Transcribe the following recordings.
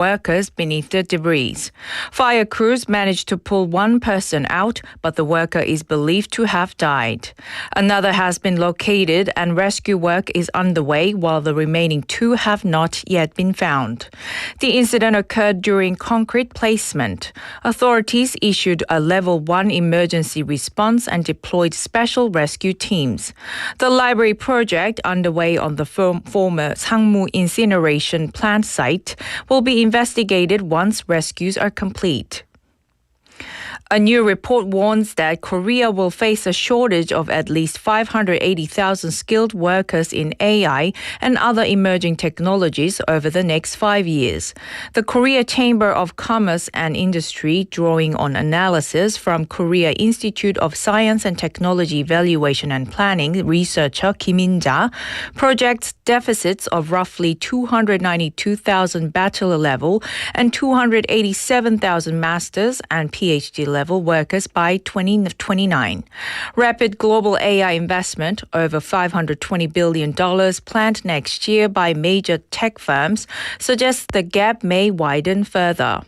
workers beneath the debris. Fire crews managed to pull one person out, but the worker is believed to have died. Another has been located and rescue work is underway while the remaining two have not yet been found. The incident occurred during concrete placement. Authorities issued a level 1 emergency response and deployed special rescue teams. The library project underway on the former Sangmu incineration plant site will be investigated once rescues are complete. A new report warns that Korea will face a shortage of at least 580,000 skilled workers in AI and other emerging technologies over the next 5 years. The Korea Chamber of Commerce and Industry, drawing on analysis from Korea Institute of Science and Technology Evaluation and Planning researcher Kim In-ja, projects deficits of roughly 292,000 bachelor level and 287,000 master's and PhD level workers by 2029. Rapid global AI investment, over $520 billion planned next year by major tech firms, suggests the gap may widen further.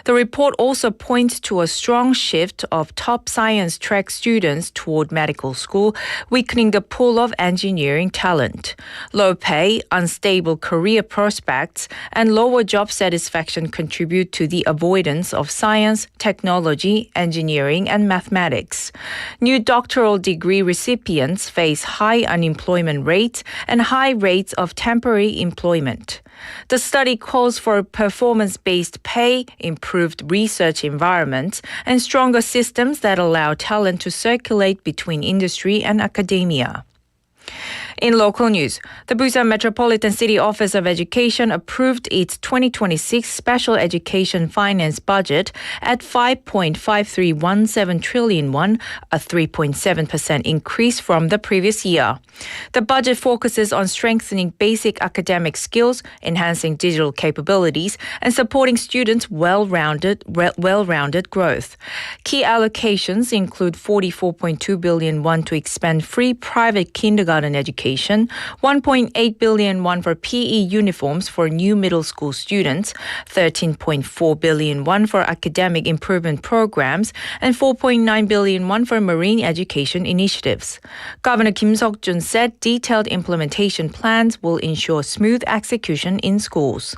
The report also points to a strong shift of top science track students toward medical school, weakening the pool of engineering talent. Low pay, unstable career prospects, and lower job satisfaction contribute to the avoidance of science, technology, engineering, and mathematics. New doctoral degree recipients face high unemployment rates and high rates of temporary employment. The study calls for performance-based pay, improved research environments, and stronger systems that allow talent to circulate between industry and academia. In local news, the Busan Metropolitan City Office of Education approved its 2026 Special Education Finance Budget at 5.5317 trillion won, a 3.7% increase from the previous year. The budget focuses on strengthening basic academic skills, enhancing digital capabilities, and supporting students' well-rounded growth. Key allocations include 44.2 billion won to expand free private kindergarten education, 1.8 billion won for PE uniforms for new middle school students, 13.4 billion won for academic improvement programs, and 4.9 billion won for marine education initiatives. Governor Kim Seok-jun said detailed implementation plans will ensure smooth execution in schools.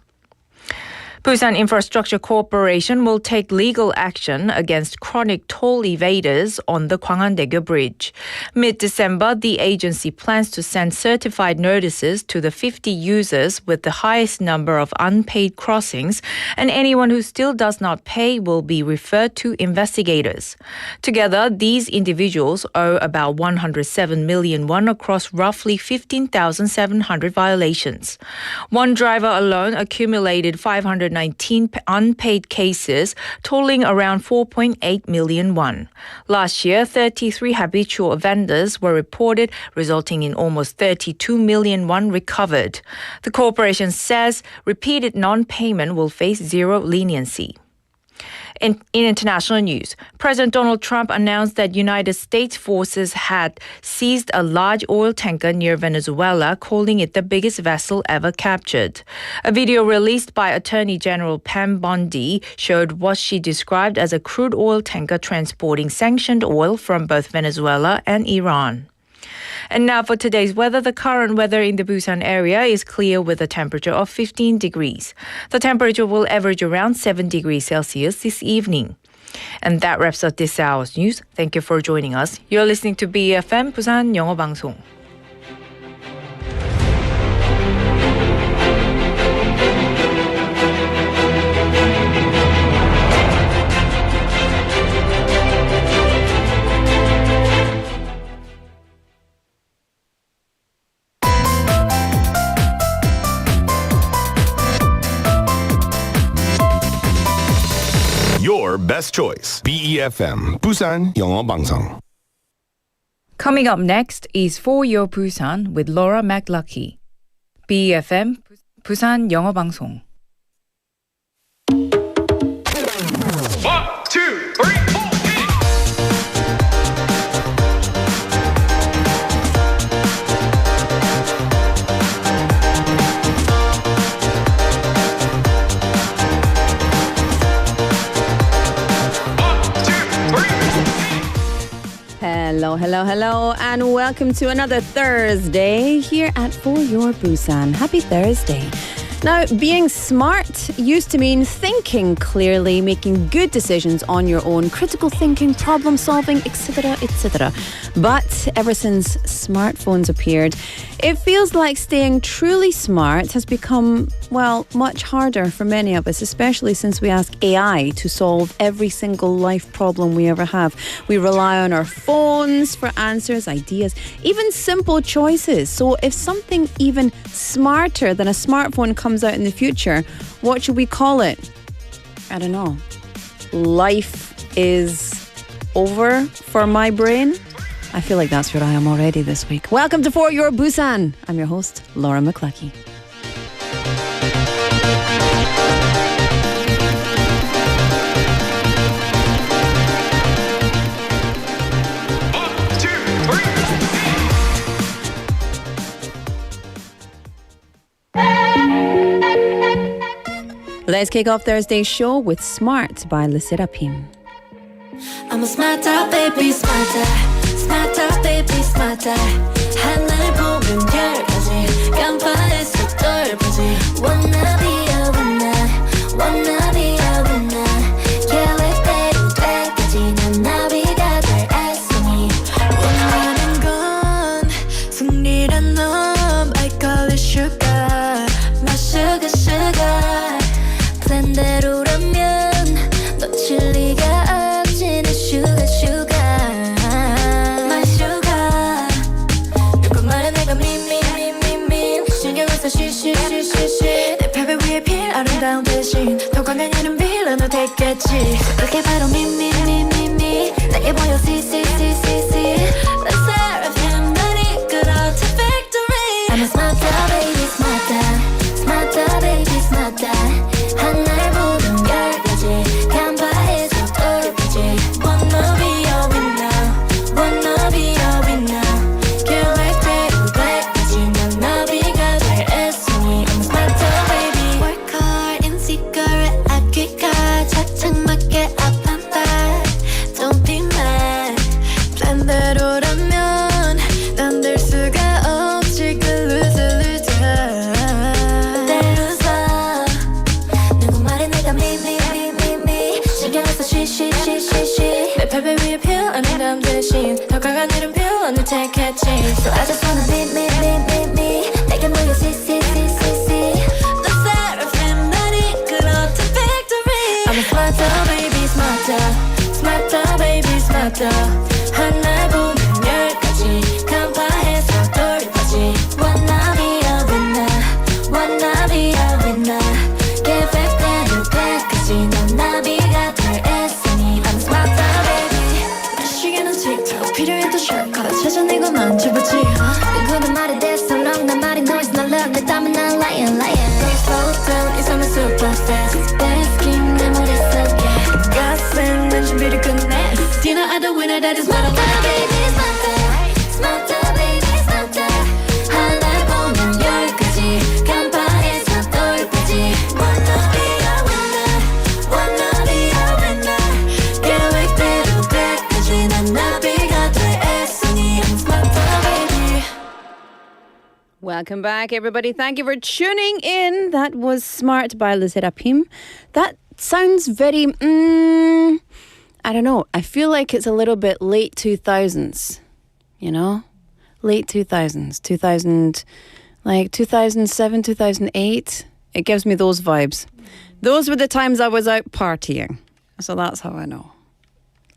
Busan Infrastructure Corporation will take legal action against chronic toll evaders on the Gwanghwadeokyo Bridge. Mid-December, the agency plans to send certified notices to the 50 users with the highest number of unpaid crossings, and anyone who still does not pay will be referred to investigators. Together, these individuals owe about 107 million won across roughly 15,700 violations. One driver alone accumulated 519 unpaid cases, totaling around 4.8 million won. Last year, 33 habitual offenders were reported, resulting in almost 32 million won recovered. The corporation says repeated non-payment will face zero leniency. In international news, President Donald Trump announced that United States forces had seized a large oil tanker near Venezuela, calling it the biggest vessel ever captured. A video released by Attorney General Pam Bondi showed what she described as a crude oil tanker transporting sanctioned oil from both Venezuela and Iran. And now for today's weather. The current weather in the Busan area is clear with a temperature of 15 degrees. The temperature will average around 7 degrees Celsius this evening. And that wraps up this hour's news. Thank you for joining us. You're listening to BFM 부산영어방송. Your best choice. BEFM Busan 영어방송. Coming up next is For Your Busan with Laura McLucky. BEFM 부산 영어방송. 1, 2, 3, 4. Hello, hello, hello, and welcome to another Thursday here at For Your Busan. Happy Thursday. Now, being smart used to mean thinking clearly, making good decisions on your own, critical thinking, problem solving, etc., etc. But ever since smartphones appeared, it feels like staying truly smart has become, well, much harder for many of us, especially since we ask AI to solve every single life problem we ever have. We rely on our phones for answers, ideas, even simple choices. So if something even smarter than a smartphone comes out in the future, what should we call it? I don't know. Life is over for my brain? I feel like that's where I am already this week. Welcome to For Your Busan. I'm your host, Laura McCluckey. One, two, three. Let's kick off Thursday's show with Smart by Lisirapim. I'm a smarter baby smarter smarter baby smarter 하늘 보면 별까지 깜빡했어 똘보지 Wanna be a winner Wanna be a winner 계획대로 때까지 난 나비가 될 애송이 원하는 건 승리란 놈 I call it sugar My sugar sugar 플랜대로라면 놓칠 리가 없지 내 sugar sugar My sugar 누구 말에 내가 미미미미미 신경을 써 쉬쉬쉬쉬쉬 내 벽을 위해 필 아름다운 대신 더 강한 이름 빌런을 택했지 그게 바로 미미미미미 내게 보여 see see see see see Let's serve him 날 이끌어 to victory I'm a smarter baby smarter smarter baby smarter 하늘 보는 별까지 간파해서 똘보지 Wanna be a winner Wanna be a winner 계획대로 때까지 난 나비가 될 애송이 I'm a smarter baby Work hard in secret 아끼가 착착맞게 up and back Don't be mad 플랜대로라면 난 될 수가 없지 그 loser loser 때려서 누구 말에 내가 미미미미미 신경을 써 쉬쉬쉬쉬쉬 내 팔배 위에 표 아름다움 대신 더 강한 이름 표현을 택했지 So I just wanna be me me me me 내게 모여 see see see see see Let's serve him 날 이끌어 to victory I'm a smarter baby smarter smarter baby smarter 하늘 보면 열까지 간파해서 돌까지 Wanna be a winner Wanna be a winner 계획대로 때까지 난 나비가 될 애송이 I'm a smarter baby 내 시계는 틱톡 필요해도 shortcut 찾아내고 만져보지 누구는 말이 됐어 wrong 난 말이 noise 난 love 내 땀은 난 lion lion Please slow down 이 삶은 super fast Best game 내 머릿속에 가슴 난 준비를 끝내 Do you know I'm the winner that is what I wanna be Smarter smarter baby smarter 하늘 보면 열까지 간파해서 똘보지 Wanna be a winner Wanna be a winner 계획대로 때까지 난 나비가 될 애송이 I'm smarter baby Welcome back, everybody. Thank you for tuning in. That was Smart by Lisirapim. That sounds very, I don't know. I feel like it's a little bit late 2000s, you know? Late 2000s, 2000, like 2007, 2008. It gives me those vibes. Those were the times I was out partying. So that's how I know.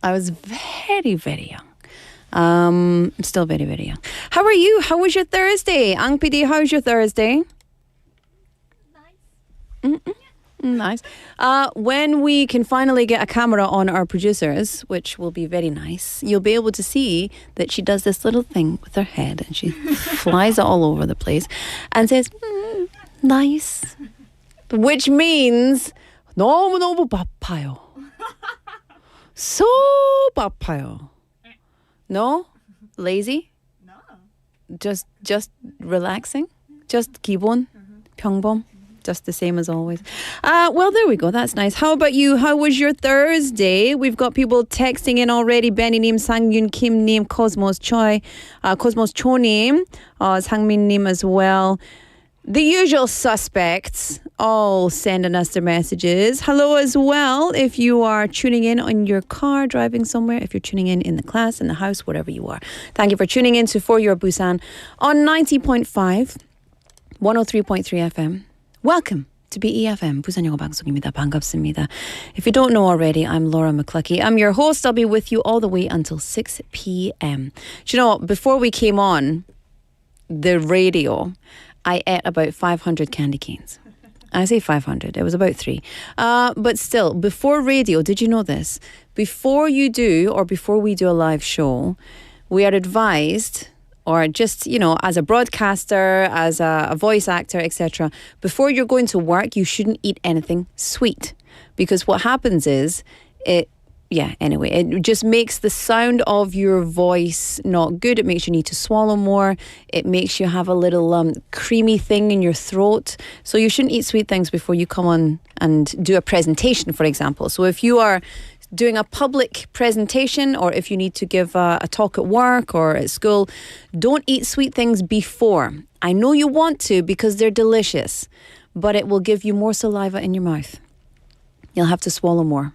I was very, very young. I'm still very, very young. How are you? How was your Thursday? Ang PD, how's your Thursday? Nice. When we can finally get a camera on our producers, which will be very nice, you'll be able to see that she does this little thing with her head and she flies it all over the place and says, nice. Which means 너무너무 바빠요. So 바빠요. No? Lazy? No. Just relaxing? Just 기본? 평범? just the same as always. Well, there we go. That's nice. How about you? How was your Thursday? We've got people texting in already. Benny Nim, Sang Yun Kim Nim, Cosmos Cho Nim, Sangmin Nim as well. The usual suspects all sending us their messages. Hello as well if you are tuning in on your car, driving somewhere, if you're tuning in the class, in the house, wherever you are. Thank you for tuning in to For Your Busan on 90.5, 103.3 FM. Welcome to BEFM, 부산영어방송입니다. 반갑습니다. If you don't know already, I'm Laura McCluckey. I'm your host. I'll be with you all the way until 6 p.m. Do you know what? Before we came on the radio, I ate about 500 candy canes. I say 500. It was about 3. But still, before radio, did you know this? Before we do a live show, we are advised, or just, as a broadcaster, as a voice actor, etc., before you're going to work, you shouldn't eat anything sweet. Because what happens is, it just makes the sound of your voice not good. It makes you need to swallow more. It makes you have a little creamy thing in your throat. So you shouldn't eat sweet things before you come on and do a presentation, for example. So if you are doing a public presentation, or if you need to give a talk at work or at school, don't eat sweet things before. I know you want to because they're delicious, but it will give you more saliva in your mouth. You'll have to swallow more.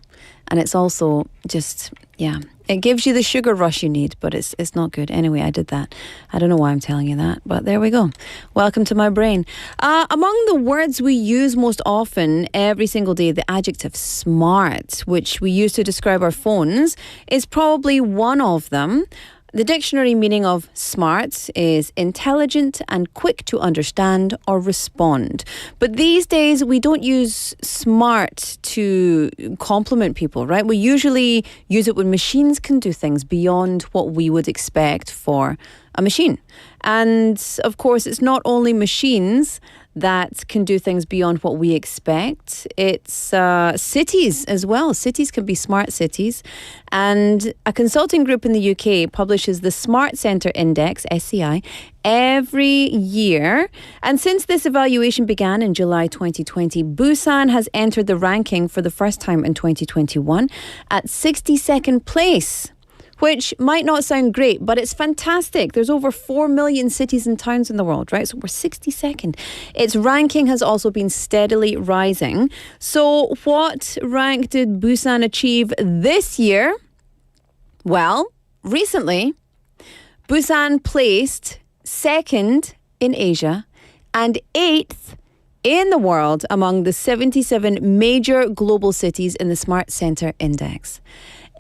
And it's also just, it gives you the sugar rush you need, but it's not good. Anyway, I did that. I don't know why I'm telling you that, but there we go. Welcome to my brain. Among the words we use most often every single day, the adjective smart, which we use to describe our phones, is probably one of them. The dictionary meaning of smart is intelligent and quick to understand or respond. But these days, we don't use smart to compliment people, right? We usually use it when machines can do things beyond what we would expect for a machine. And of course, it's not only machines that can do things beyond what we expect. It's cities as well. Cities can be smart cities. And a consulting group in the UK publishes the Smart Centre Index, SCI, every year. And since this evaluation began in July 2020, Busan has entered the ranking for the first time in 2021 at 62nd place. Which might not sound great, but it's fantastic. There's over 4 million cities and towns in the world, right? So we're 62nd. Its ranking has also been steadily rising. So what rank did Busan achieve this year? Well, recently, Busan placed 2nd in Asia and 8th in the world among the 77 major global cities in the Smart Centre Index.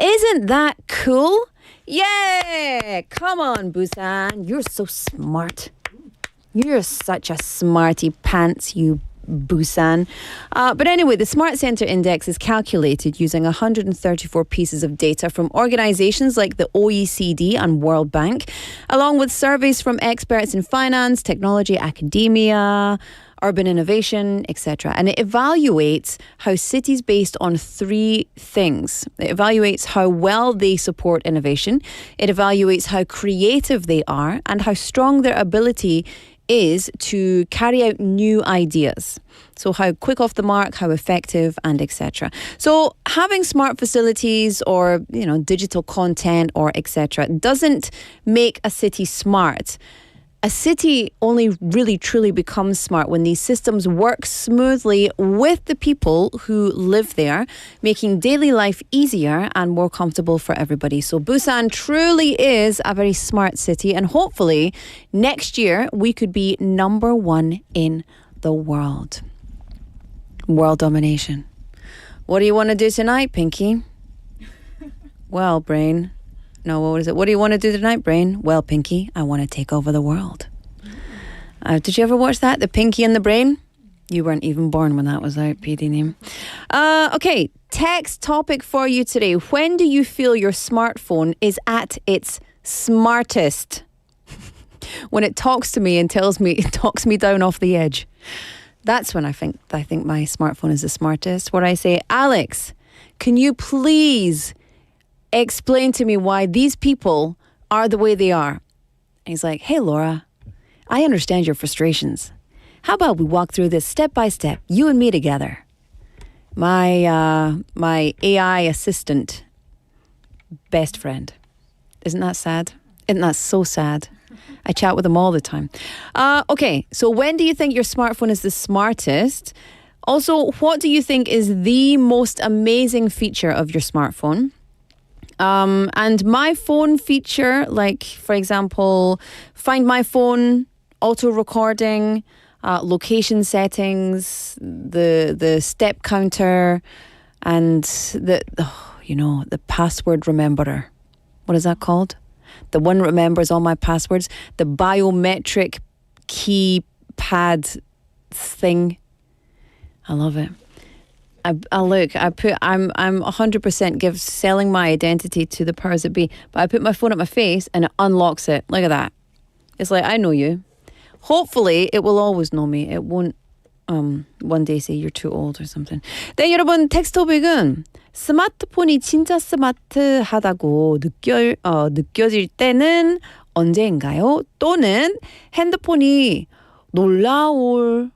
Isn't that cool? Yeah! Come on, Busan. You're so smart. You're such a smarty pants, you Busan. But anyway, the Smart Centre Index is calculated using 134 pieces of data from organisations like the OECD and World Bank, along with surveys from experts in finance, technology, academia, urban innovation, etc. And it evaluates how cities based on 3 things. It evaluates how well they support innovation, it evaluates how creative they are, and how strong their ability is to carry out new ideas. So how quick off the mark, how effective, and etc. So having smart facilities or, digital content or etc. doesn't make a city smart. A city only really truly becomes smart when these systems work smoothly with the people who live there, making daily life easier and more comfortable for everybody. So Busan truly is a very smart city, and hopefully next year we could be number 1 in the world. World domination. What do you want to do tonight, Pinky? Well, brain. No, what is it? What do you want to do tonight, brain? Well, Pinky, I want to take over the world. Did you ever watch that? The Pinky and the Brain? You weren't even born when that was out, PD name. Okay, text topic for you today. When do you feel your smartphone is at its smartest? When it talks to me and it talks me down off the edge. That's when I think my smartphone is the smartest. Where I say, Alex, can you please explain to me why these people are the way they are? And he's like, hey, Laura, I understand your frustrations. How about we walk through this step by step, you and me together? My AI assistant, best friend. Isn't that sad? Isn't that so sad? I chat with him all the time. Okay, so when do you think your smartphone is the smartest? Also, what do you think is the most amazing feature of your smartphone? And my phone feature, like, for example, Find My Phone, auto recording, location settings, the step counter, and the password rememberer. What is that called? The one that remembers all my passwords. The biometric keypad thing. I love it. I'm 100% selling my identity to the powers that be, but I put my phone at my face and it unlocks it. Look at that. It's like, I know you. Hopefully, it will always know me. It won't one day say you're too old or something. 네, 여러분, 텍스트 토픽은 스마트폰이 진짜 스마트하다고 느껴질 때는 언제인가요? 또는 핸드폰이 놀라울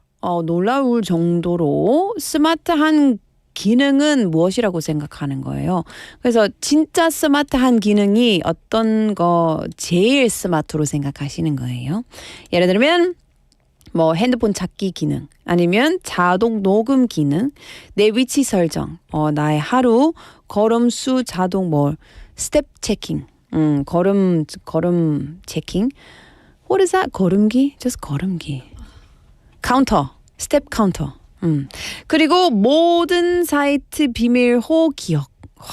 정도로 스마트한 기능은 무엇이라고 생각하는 거예요? 그래서 진짜 스마트한 기능이 어떤 거 제일 스마트로 생각하시는 거예요? 예를 들면 뭐 핸드폰 찾기 기능, 아니면 자동 녹음 기능, 내 위치 설정, 나의 하루 걸음수 자동 스텝 체킹, 걸음 체킹. What is that? 걸음기? Just 걸음기. 카운터, 스텝 카운터. 그리고 모든 사이트 비밀호 기억. 와,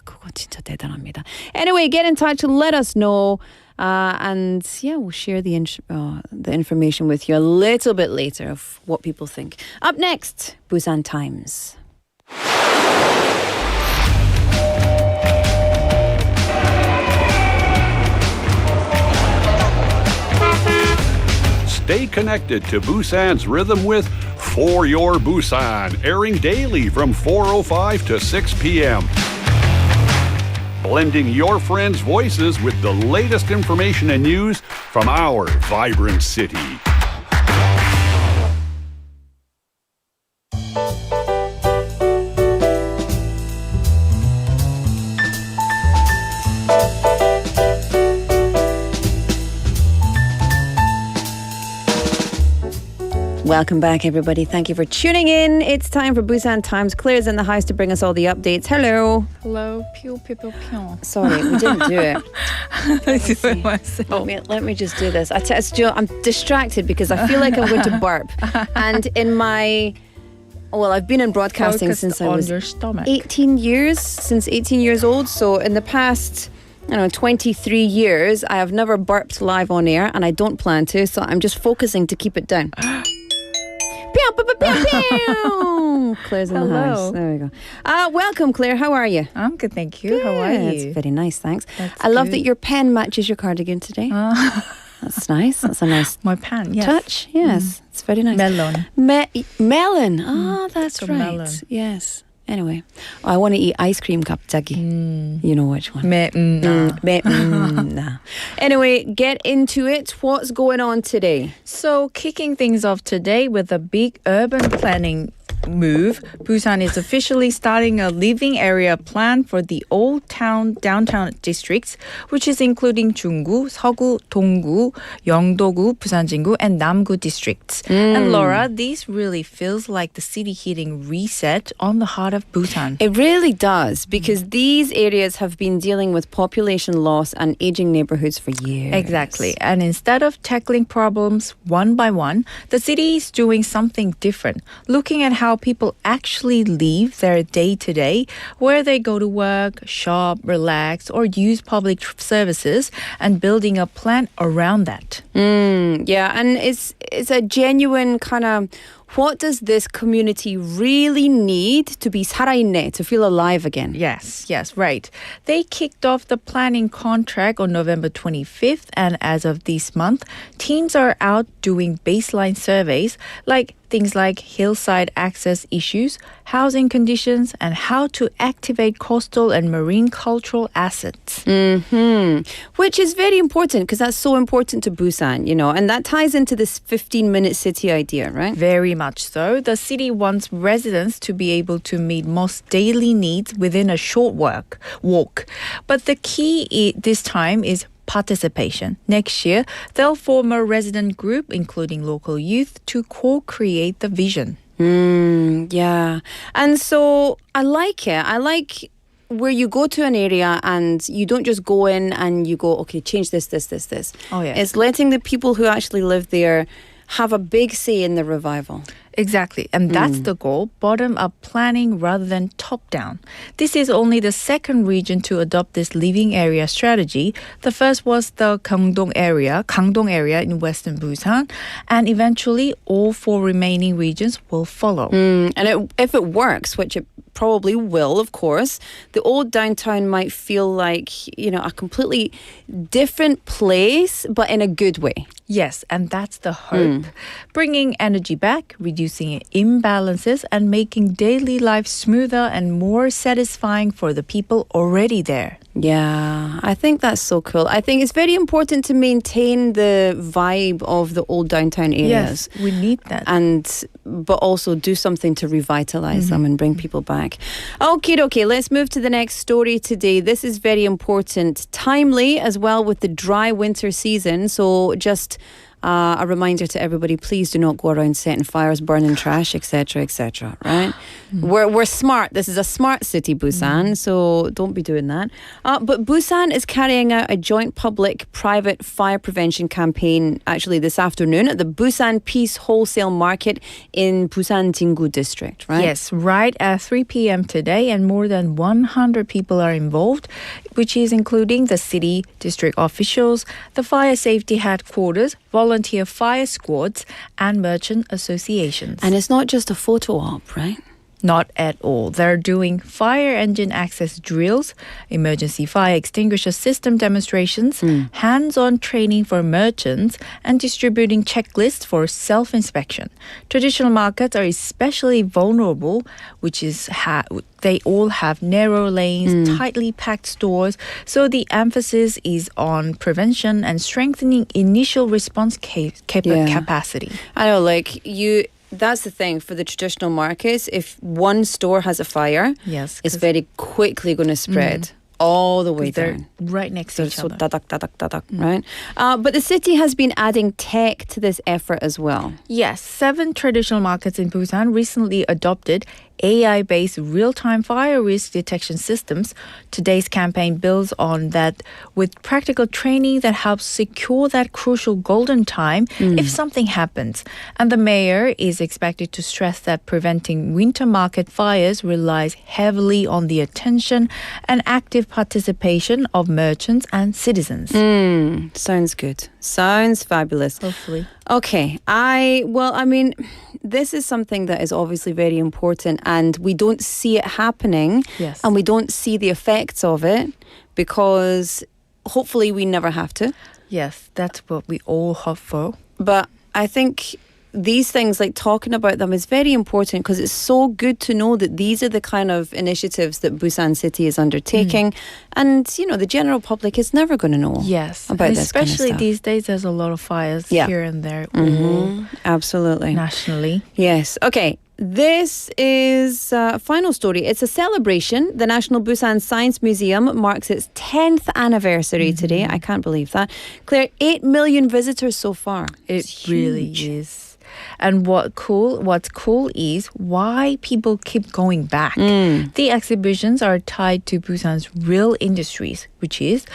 그거 진짜 대단합니다. Anyway, get in touch and let us know. And yeah, we'll share the information with you a little bit later of what people think. Up next, Busan Times. Stay connected to Busan's rhythm with For Your Busan, airing daily from 4:05 to 6 p.m. Blending your friends' voices with the latest information and news from our vibrant city. Welcome back, everybody. Thank you for tuning in. It's time for Busan Times. Claire's in the house to bring us all the updates. Hello. Hello. Pew, pew, pew, pew. Sorry, we didn't do it. I do it myself. Let me just do this. I'm distracted because I feel like I'm going to burp. And I've been in broadcasting since I was 18 years old. So in the past 23 years, I have never burped live on air, and I don't plan to. So I'm just focusing to keep it down. Pew, pew, pew, pew, pew. Claire's in the house. There we go. Welcome, Claire. How are you? I'm good, thank you. Good. How are you? It's very nice, thanks. That's I love good. that your pen matches your cardigan today. That's nice. That's a nice My pen, yes. touch. Yes, it's very nice. Melon. Melon. Oh, that's So right. melon. Yes. Anyway, I want to eat ice cream 갑자기. You know which one. Nah. Anyway, get into it. What's going on today? So, kicking things off today with a big urban planning move, Busan is officially starting a living area plan for the old town downtown districts, which is including 중구, 서구, 동구, 영도구, 부산진구, and 남구 districts. And Laura, this really feels like the city hitting reset on the heart of Busan. It really does, because these areas have been dealing with population loss and aging neighborhoods for years. Exactly. And instead of tackling problems one by one, the city is doing something different, looking at how people actually live their day-to-day, where they go to work, shop, relax, or use public services, and building a plan around that. Yeah, and it's a genuine kind of what does this community really need to be 살아있네, to feel alive again? Yes, right. They kicked off the planning contract on November 25th, and as of this month, teams are out doing baseline surveys like things like hillside access issues, housing conditions, and how to activate coastal and marine cultural assets. Which is very important because that's so important to Busan, and that ties into this 15-minute city idea, right? Very much so. The city wants residents to be able to meet most daily needs within a short walk. But the key this time is participation. Next year, they'll form a resident group, including local youth, to co-create the vision. Yeah. And so I like it. I like where you go to an area and you don't just go in and you go, okay, change this. Oh, yeah. It's letting the people who actually live there have a big say in the revival. Exactly, and that's the goal, bottom-up planning rather than top-down. This is only the second region to adopt this living area strategy. The first was the Gangdong area in western Busan, and eventually all 4 remaining regions will follow. And if it works, which it probably will, of course, the old downtown might feel like, a completely different place, but in a good way. Yes, and that's the hope. Bringing energy back, reducing imbalances, and making daily life smoother and more satisfying for the people already there. Yeah, I think that's so cool. I think it's very important to maintain the vibe of the old downtown areas. Yes, we need that. But also do something to revitalize them and bring people back. Okay, let's move to the next story today. This is very important, timely as well with the dry winter season. So just a reminder to everybody, please do not go around setting fires, burning trash, etc., right? We're smart. This is a smart city, Busan, so don't be doing that. But Busan is carrying out a joint public-private fire prevention campaign actually this afternoon at the Busan Peace Wholesale Market in Busan Jinggu district, right? Yes, right at 3 p.m. today, and more than 100 people are involved, which is including the city district officials, the fire safety headquarters, volunteer fire squads, and merchant associations. And it's not just a photo op, right? Not at all. They're doing fire engine access drills, emergency fire extinguisher system demonstrations, hands-on training for merchants, and distributing checklists for self-inspection. Traditional markets are especially vulnerable, which is they all have narrow lanes, tightly packed stores, so the emphasis is on prevention and strengthening initial response capacity. I know, that's the thing for the traditional markets. If one store has a fire, it's very quickly going to spread all the way down. Right next to each other. Dadak, right? But the city has been adding tech to this effort as well. Yes, 7 traditional markets in Busan recently adopted AI-based real-time fire risk detection systems. Today's campaign builds on that with practical training that helps secure that crucial golden time if something happens. And the mayor is expected to stress that preventing winter market fires relies heavily on the attention and active participation of merchants and citizens. Sounds good. Sounds fabulous. Hopefully. Okay. This is something that is obviously very important, and we don't see it happening. Yes. And we don't see the effects of it because hopefully we never have to. Yes, that's what we all hope for. But I think these things, like talking about them, is very important because it's so good to know that these are the kind of initiatives that Busan City is undertaking. And, the general public is never going to know about this kind of especially stuff. these days, there's a lot of fires here and there. Absolutely. Nationally. Yes. Okay. This is a final story. It's a celebration. The National Busan Science Museum marks its 10th anniversary today. I can't believe that. Claire, 8 million visitors so far. It really is. And what's cool is why people keep going back. The exhibitions are tied to Busan's real industries, which is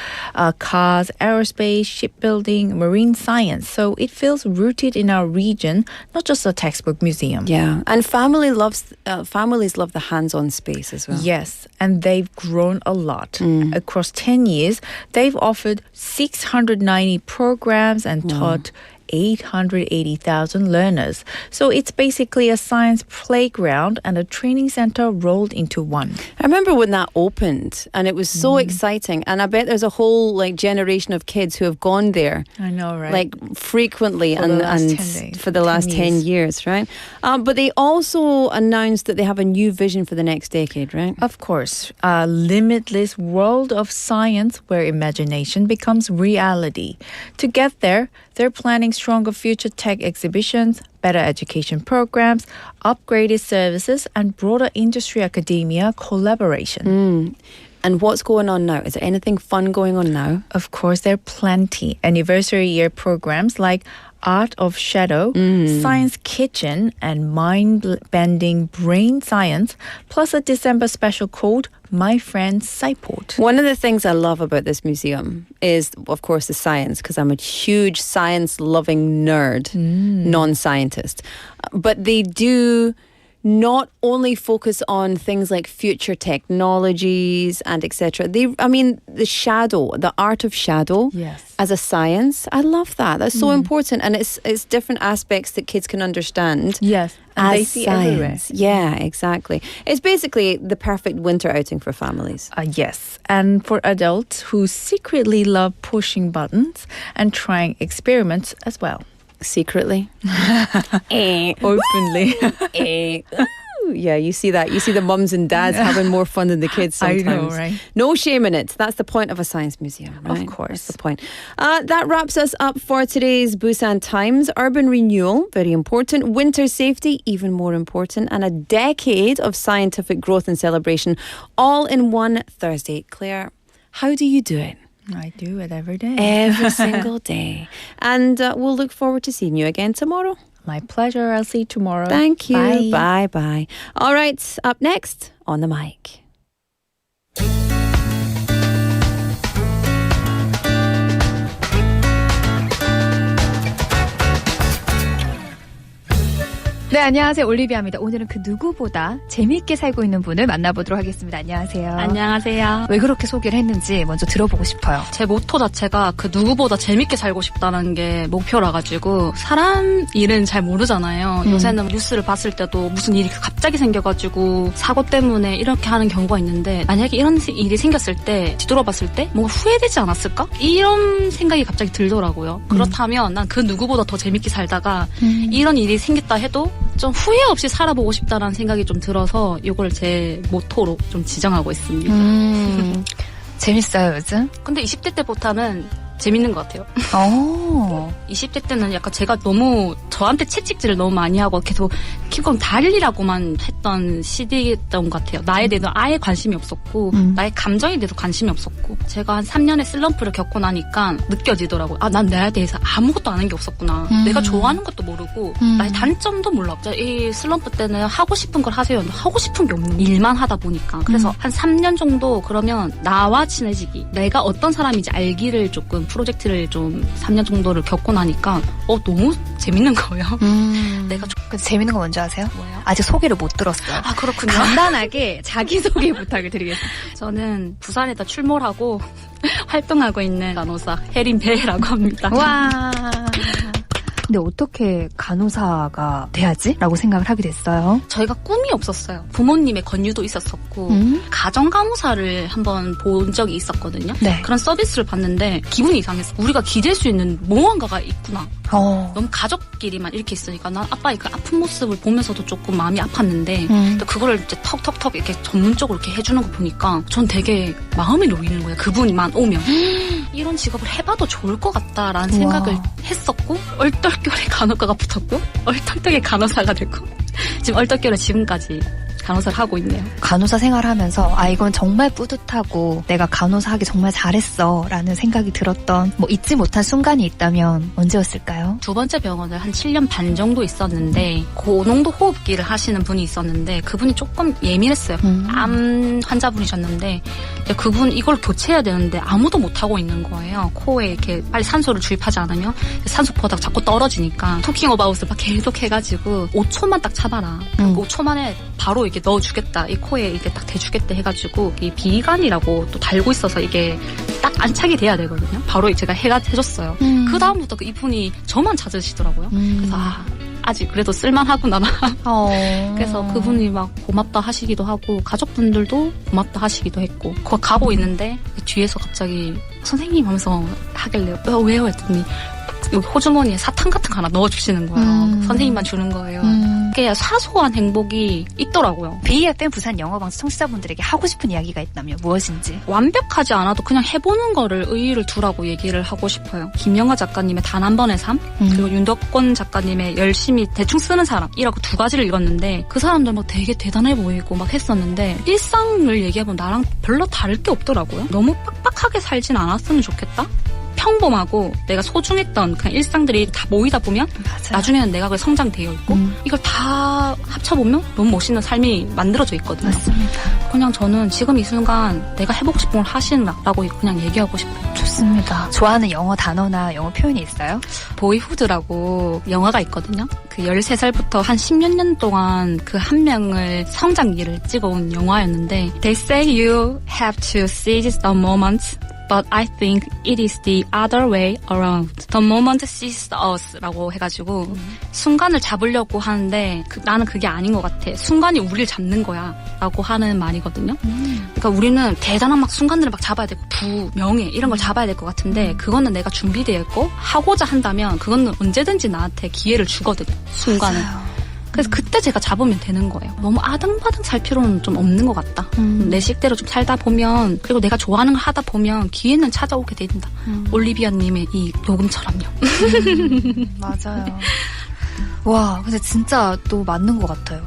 cars, aerospace, shipbuilding, marine science. So it feels rooted in our region, not just a textbook museum. Yeah, and families love the hands-on space as well. Yes, and they've grown a lot. Across 10 years, they've offered 690 programs and taught 880,000 learners. So it's basically a science playground and a training center rolled into one. I remember when that opened and it was so exciting, and I bet there's a whole like generation of kids who have gone there. I know, right? Like frequently For the last 10 days, for the last 10 years, right? But they also announced that they have a new vision for the next decade, right? Of course, a limitless world of science where imagination becomes reality. To get there, they're planning stronger future tech exhibitions, better education programs, upgraded services, and broader industry academia collaboration. And what's going on now? Is there anything fun going on now? Of course, there are plenty. Anniversary year programs like Art of Shadow, Science Kitchen, and mind-bending brain science, plus a December special called My Friend Saiport. One of the things I love about this museum is, of course, the science, because I'm a huge science-loving nerd, non-scientist. But they do not only focus on things like future technologies and etc. The shadow, the art of shadow, Yes. as a science, I love that. That's so important, and it's different aspects that kids can understand. Yes, and as they see everywhere. science. Yeah, exactly. It's basically the perfect winter outing for families. Yes, and for adults who secretly love pushing buttons and trying experiments as well. Secretly. Openly. Yeah, you see that. You see the mums and dads having more fun than the kids I sometimes. know, right? No shame in it. That's the point of a science museum, right? Of course. That's the point. That wraps us up for today's Busan Times. Urban renewal, very important. Winter safety, even more important. And a decade of scientific growth and celebration, all in one Thursday. Claire, how do you do it? I do it every day. Every single day. And we'll look forward to seeing you again tomorrow. My pleasure. I'll see you tomorrow. Thank you. Bye. Bye. All right, up next on the mic. 네, 안녕하세요. 올리비아입니다. 오늘은 그 누구보다 재미있게 살고 있는 분을 만나보도록 하겠습니다. 안녕하세요. 안녕하세요. 왜 그렇게 소개를 했는지 먼저 들어보고 싶어요. 제 모토 자체가 그 누구보다 재밌게 살고 싶다는 게 목표라 가지고 사람 일은 잘 모르잖아요. 요새는 뉴스를 봤을 때도 무슨 일이 갑자기 생겨가지고 사고 때문에 이렇게 하는 경우가 있는데 만약에 이런 일이 생겼을 때 뒤돌아봤을 때 뭔가 후회되지 않았을까? 이런 생각이 갑자기 들더라고요. 그렇다면 난 그 누구보다 더 재밌게 살다가 이런 일이 생겼다 해도 좀 후회 없이 살아보고 싶다라는 생각이 좀 들어서 이걸 제 모토로 좀 지정하고 있습니다. 재밌어요, 요즘? 근데 20대 때보다는 재밌는 것 같아요. 20대 때는 약간 제가 너무 저한테 채찍질을 너무 많이 하고 계속 키우고 달리라고만 했던 시기였던 것 같아요. 나에 대해서 아예 관심이 없었고 나의 감정에 대해서 관심이 없었고 제가 한 3년의 슬럼프를 겪고 나니까 느껴지더라고요. 아, 난 나에 대해서 아무것도 아는 게 없었구나. 내가 좋아하는 것도 모르고 나의 단점도 몰라. 이 슬럼프 때는 하고 싶은 걸 하세요. 하고 싶은 게 없는 일만 하다 보니까 그래서 한 3년 정도 그러면 나와 친해지기 내가 어떤 사람인지 알기를 조금 프로젝트를 좀 3년 정도를 겪고 나니까 너무 재밌는 거예요. 내가 근데 재밌는 거 뭔지 아세요? 뭐예요? 아직 소개를 못 들었어요. 아, 그렇군요. 간단하게 자기소개 부탁을 드리겠습니다. 저는 부산에다 출몰하고 활동하고 있는 간호사 혜린배라고 합니다. 와. 근데 어떻게 간호사가 돼야지? 라고 생각을 하게 됐어요. 저희가 꿈이 없었어요. 부모님의 권유도 있었었고 가정간호사를 한번 본 적이 있었거든요. 네. 그런 서비스를 봤는데 기분이 이상했어. 우리가 기댈 수 있는 무언가가 있구나. 너무 가족끼리만 이렇게 있으니까 난 아빠의 그 아픈 모습을 보면서도 조금 마음이 아팠는데 또 그거를 이제 턱턱턱 이렇게 전문적으로 이렇게 해주는 거 보니까 전 되게 마음이 놓이는 거예요. 그분이만 오면 이런 직업을 해봐도 좋을 것 같다라는 생각을 했었고 얼떨결에 간호과가 붙었고 얼떨결에 간호사가 됐고 지금 얼떨결에 지금까지 간호사를 하고 있네요. 간호사 생활하면서 이건 정말 뿌듯하고 내가 간호사 하기 정말 잘했어 라는 생각이 들었던 잊지 못한 순간이 있다면 언제였을까요? 두 번째 병원을 한 7년 반 정도 있었는데 고농도 호흡기를 하시는 분이 있었는데 그분이 조금 예민했어요. 암 환자분이셨는데 그분 이걸 교체해야 되는데 아무도 못하고 있는 거예요. 코에 이렇게 빨리 산소를 주입하지 않으면 산소포가 자꾸 떨어지니까 토킹 어바웃을 막 계속 해가지고 5초만 딱 참아라. 5초 만에 바로 이게 넣어주겠다. 이 코에 이게 딱 대주겠다 해가지고 이 비간이라고 또 달고 있어서 이게 딱 안착이 돼야 되거든요. 바로 제가 해줬어요. 그 다음부터 이분이 저만 찾으시더라고요. 그래서 아직 그래도 쓸만하구나. 그래서 그분이 막 고맙다 하시기도 하고 가족분들도 고맙다 하시기도 했고 거기 가고 있는데 뒤에서 갑자기 선생님 하면서 하길래 왜요? 했더니 여기 호주머니에 사탕 같은 거 하나 넣어주시는 거예요. 선생님만 주는 거예요. 그게 사소한 행복이 있더라고요. BFM 부산 영어방송 청취자분들에게 하고 싶은 이야기가 있다면 무엇인지? 완벽하지 않아도 그냥 해보는 거를 의의를 두라고 얘기를 하고 싶어요. 김영하 작가님의 단 한 번의 삶 그리고 윤덕권 작가님의 열심히 대충 쓰는 사람이라고 두 가지를 읽었는데 그 사람들 막 되게 대단해 보이고 막 했었는데 일상을 얘기해보면 나랑 별로 다를 게 없더라고요. 너무 빡빡하게 살진 않았으면 좋겠다? 평범하고 내가 소중했던 그냥 일상들이 다 모이다 보면 맞아요. 나중에는 내가 그 성장되어 있고 이걸 다 합쳐보면 너무 멋있는 삶이 만들어져 있거든요. 맞습니다. 그냥 저는 지금 이 순간 내가 해보고 싶은 걸 하시라고 그냥 얘기하고 싶어요. 좋습니다. 좋아하는 영어 단어나 영어 표현이 있어요? 보이후드라고 영화가 있거든요. 그 13살부터 한 10몇 년 동안 그 한 명을 성장기를 찍어온 영화였는데 They say you have to seize the moment But I think it is the other way around. The moment seizes us 라고 해가지고 순간을 잡으려고 하는데 나는 그게 아닌 것 같아. 순간이 우리를 잡는 거야 라고 하는 말이거든요. 그러니까 우리는 대단한 막 순간들을 막 잡아야 되고 명예 이런 걸 잡아야 될 것 같은데 그거는 내가 준비되어 있고 하고자 한다면 그거는 언제든지 나한테 기회를 주거든요. 순간은. 맞아요. 그래서 그때 제가 잡으면 되는 거예요. 너무 아등바등 살 필요는 좀 없는 것 같다. 내 식대로 좀 살다 보면 그리고 내가 좋아하는 걸 하다 보면 기회는 찾아오게 된다. 올리비아님의 이 녹음처럼요. 맞아요. 와, 근데 진짜 또 맞는 것 같아요.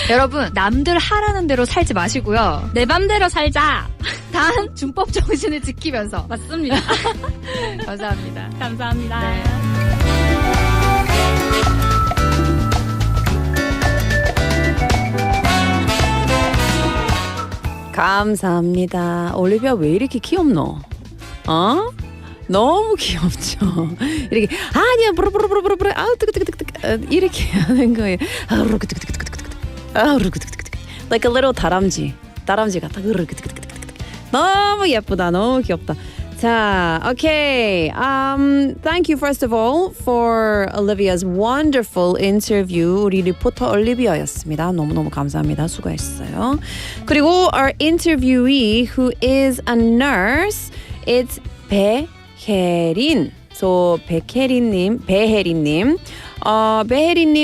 여러분, 남들 하라는 대로 살지 마시고요. 내 맘대로 살자. 단 준법 정신을 지키면서. 맞습니다. 감사합니다. 감사합니다. 네. 감사합니다. 올리비아 왜 이렇게 귀엽노? 너무 귀엽죠. 이렇게 아니야 부르부르부르부르 아우 뜨끄뜨끄뜨끄 이렇게 하는 거예요. like a little 다람쥐 같아. 너무 예쁘다. 너무 귀엽다. 자, okay. Thank you first of all for Olivia's wonderful interview. 우리 리포터 올리비아였습니다. 너무너무 감사합니다. 수고했어요. 그리고 our interviewee who is a nurse, it's 배혜린. So 배혜린님. 배혜린님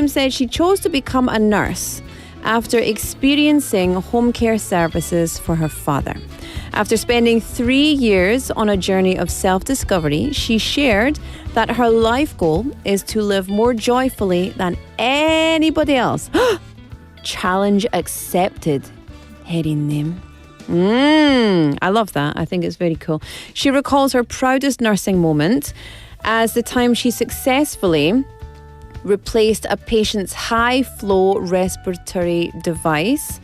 said she chose to become a nurse after experiencing home care services for her father. After spending 3 years on a journey of self-discovery, she shared that her life goal is to live more joyfully than anybody else. Challenge accepted, 혜린님. I love that. I think it's very cool. She recalls her proudest nursing moment as the time she successfully replaced a patient's high-flow respiratory device,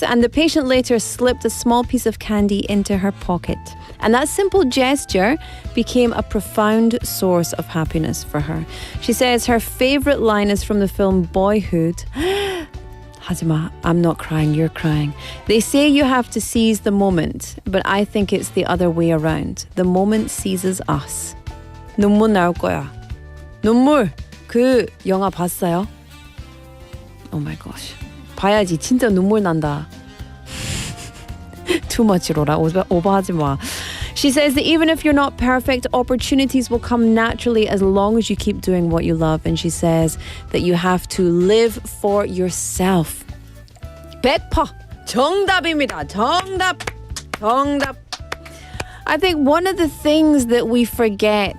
and the patient later slipped a small piece of candy into her pocket. And that simple gesture became a profound source of happiness for her. She says her favorite line is from the film Boyhood. Hajima, I'm not crying, you're crying. They say you have to seize the moment, but I think it's the other way around. The moment seizes us. 눈물 나올 거야. 눈물. 그 영화 봤어요? Oh my gosh. 봐야지. 진짜 눈물 난다. Too much, 로라. 오버하지 마. She says that even if you're not perfect, opportunities will come naturally as long as you keep doing what you love. And she says that you have to live for yourself. 100% 정답입니다. 정답. I think one of the things that we forget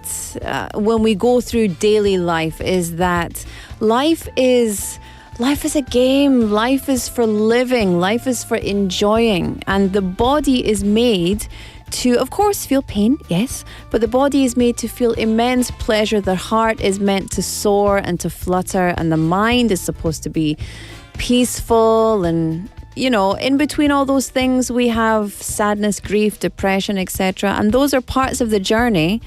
when we go through daily life is that life is a game. Life is for living. Life is for enjoying. And the body is made to, of course, feel pain, yes, but the body is made to feel immense pleasure. The heart is meant to soar and to flutter, and the mind is supposed to be peaceful and you know, in between all those things, we have sadness, grief, depression, etc. And those are parts of the journey.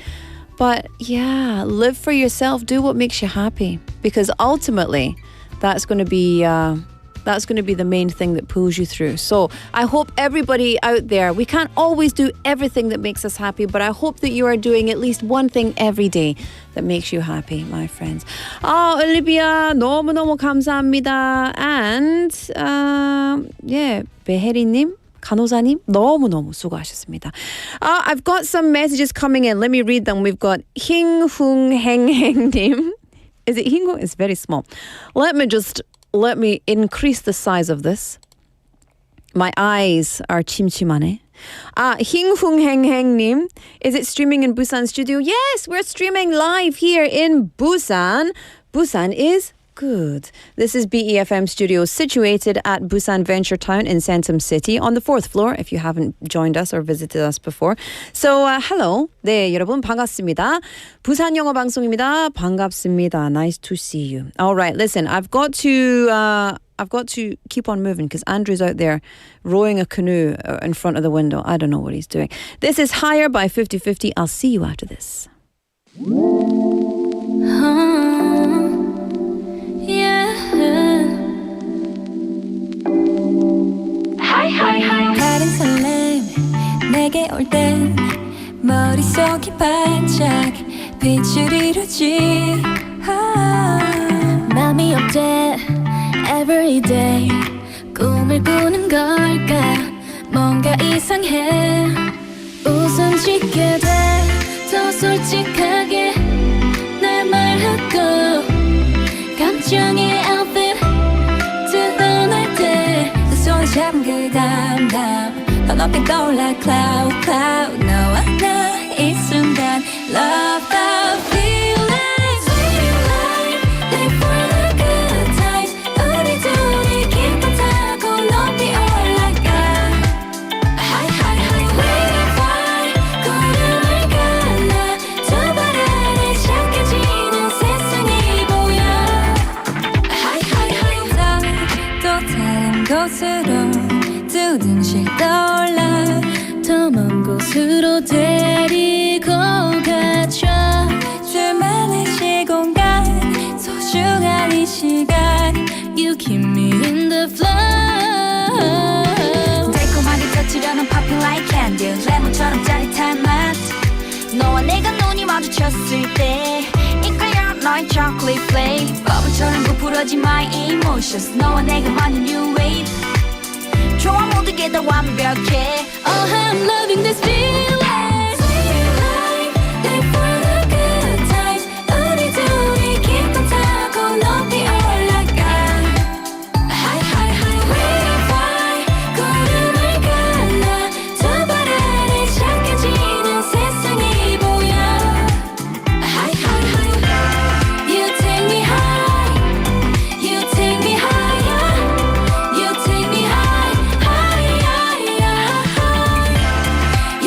But yeah, live for yourself. Do what makes you happy, because ultimately, that's going to be the main thing that pulls you through. So I hope everybody out there, we can't always do everything that makes us happy, but I hope that you are doing at least one thing every day that makes you happy, my friends. 올리비아 너무너무 감사합니다. And 베헤리님, 간호사님 너무너무 수고하셨습니다. I've got some messages coming in. Let me read them. We've got 힝흥행행님. Is it 힝흥? It's very small. Let me increase the size of this. My eyes are 침침하네. 힝흥행행님. Is it streaming in Busan studio? Yes, we're streaming live here in Busan. Busan is good. This is BEFM studio situated at Busan Venture Town in Centum City on the 4th floor if you haven't joined us or visited us before. So hello. 네, 여러분 반갑습니다. 부산영어방송입니다. 반갑습니다. Nice to see you. All right, listen, I've got to keep on moving because Andrew's out there rowing a canoe in front of the window. I don't know what he's doing. This is Higher by 50/50. I'll see you after this. 다른 설렘 내게 올 땐 머릿속이 반짝 빛을 이루지 맘이 없대 everyday 꿈을 꾸는 걸까 뭔가 이상해 웃음 짓게 돼 더 솔직하게 날 말하고 감정의 outfit 드러날 때 그 손 잡은 그 담담 더 높이 떠올라 cloud cloud 너와 나 이 순간 love the feelings sweet life live for the good times 우리 둘이 기쁨 타고 높이 올라가 high high high we fly 구름을 갈라 두 발 아래 작아지는 세상이 보여 high high high 또 다른 곳으로 두둥실 떠올라 더 먼 곳으로 데리고 가줘 둘만의 시공간 소중한 이 시간 You keep me in the flow 달콤하게 터치려는 popping like candy 레몬처럼 짜릿한 맛 너와 내가 눈이 마주쳤을 때 이끌려 너의 chocolate flake 버블처럼 부풀어진 my emotions 너와 내가 만든 new wave 좋아 모든 게 다 완벽해 Oh I'm loving this feeling Sweet life, live for the good times 우리 둘이 기쁨 타고 높이 올라가 High high high we fly 구름을 갈라 두 발 아래 작아지는 세상이 보여 High high high You take me high You take me higher You take me high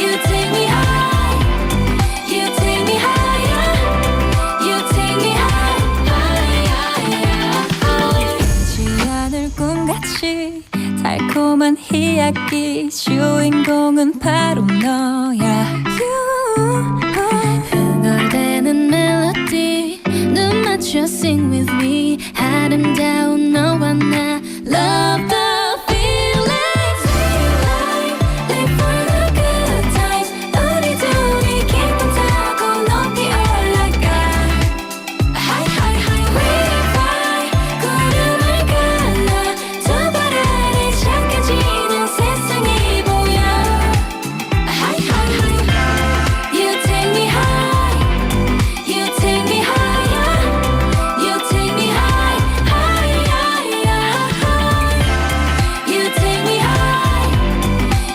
You take me high, you take me higher, you take me higher. 보지 않을 꿈같이 달콤한 이야기 주인공은 바로 너야. 흥얼대는 멜로디 눈 맞춰 sing with me 아름다운 너와 나 love the feeling sweet life live for the good times 우리 둘이 기쁨 타고 높이 올라가 high high high we fly 구름을 갈라 두 발 아래 작아지는 세상이 보여 high high high You take me high You take me higher You take me high higher You take me high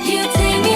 You take me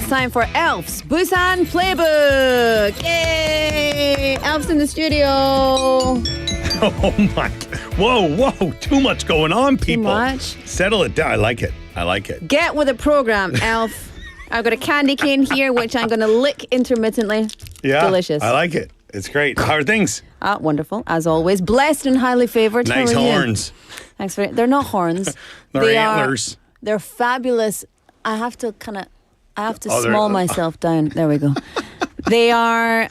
time for Elf's Busan Playbook. Yay! Elf's in the studio. Oh my. Whoa. Too much going on, people. Too much? Settle it down. I like it. Get with the program, Elf. I've got a candy cane here, which I'm going to lick intermittently. Yeah. Delicious. I like it. It's great. How are things? Wonderful, as always. Blessed and highly favored. Nice How are you? horns. Thanks for it. They're not horns. They're antlers. They're fabulous. I have to Oh, small myself down. There we go. They are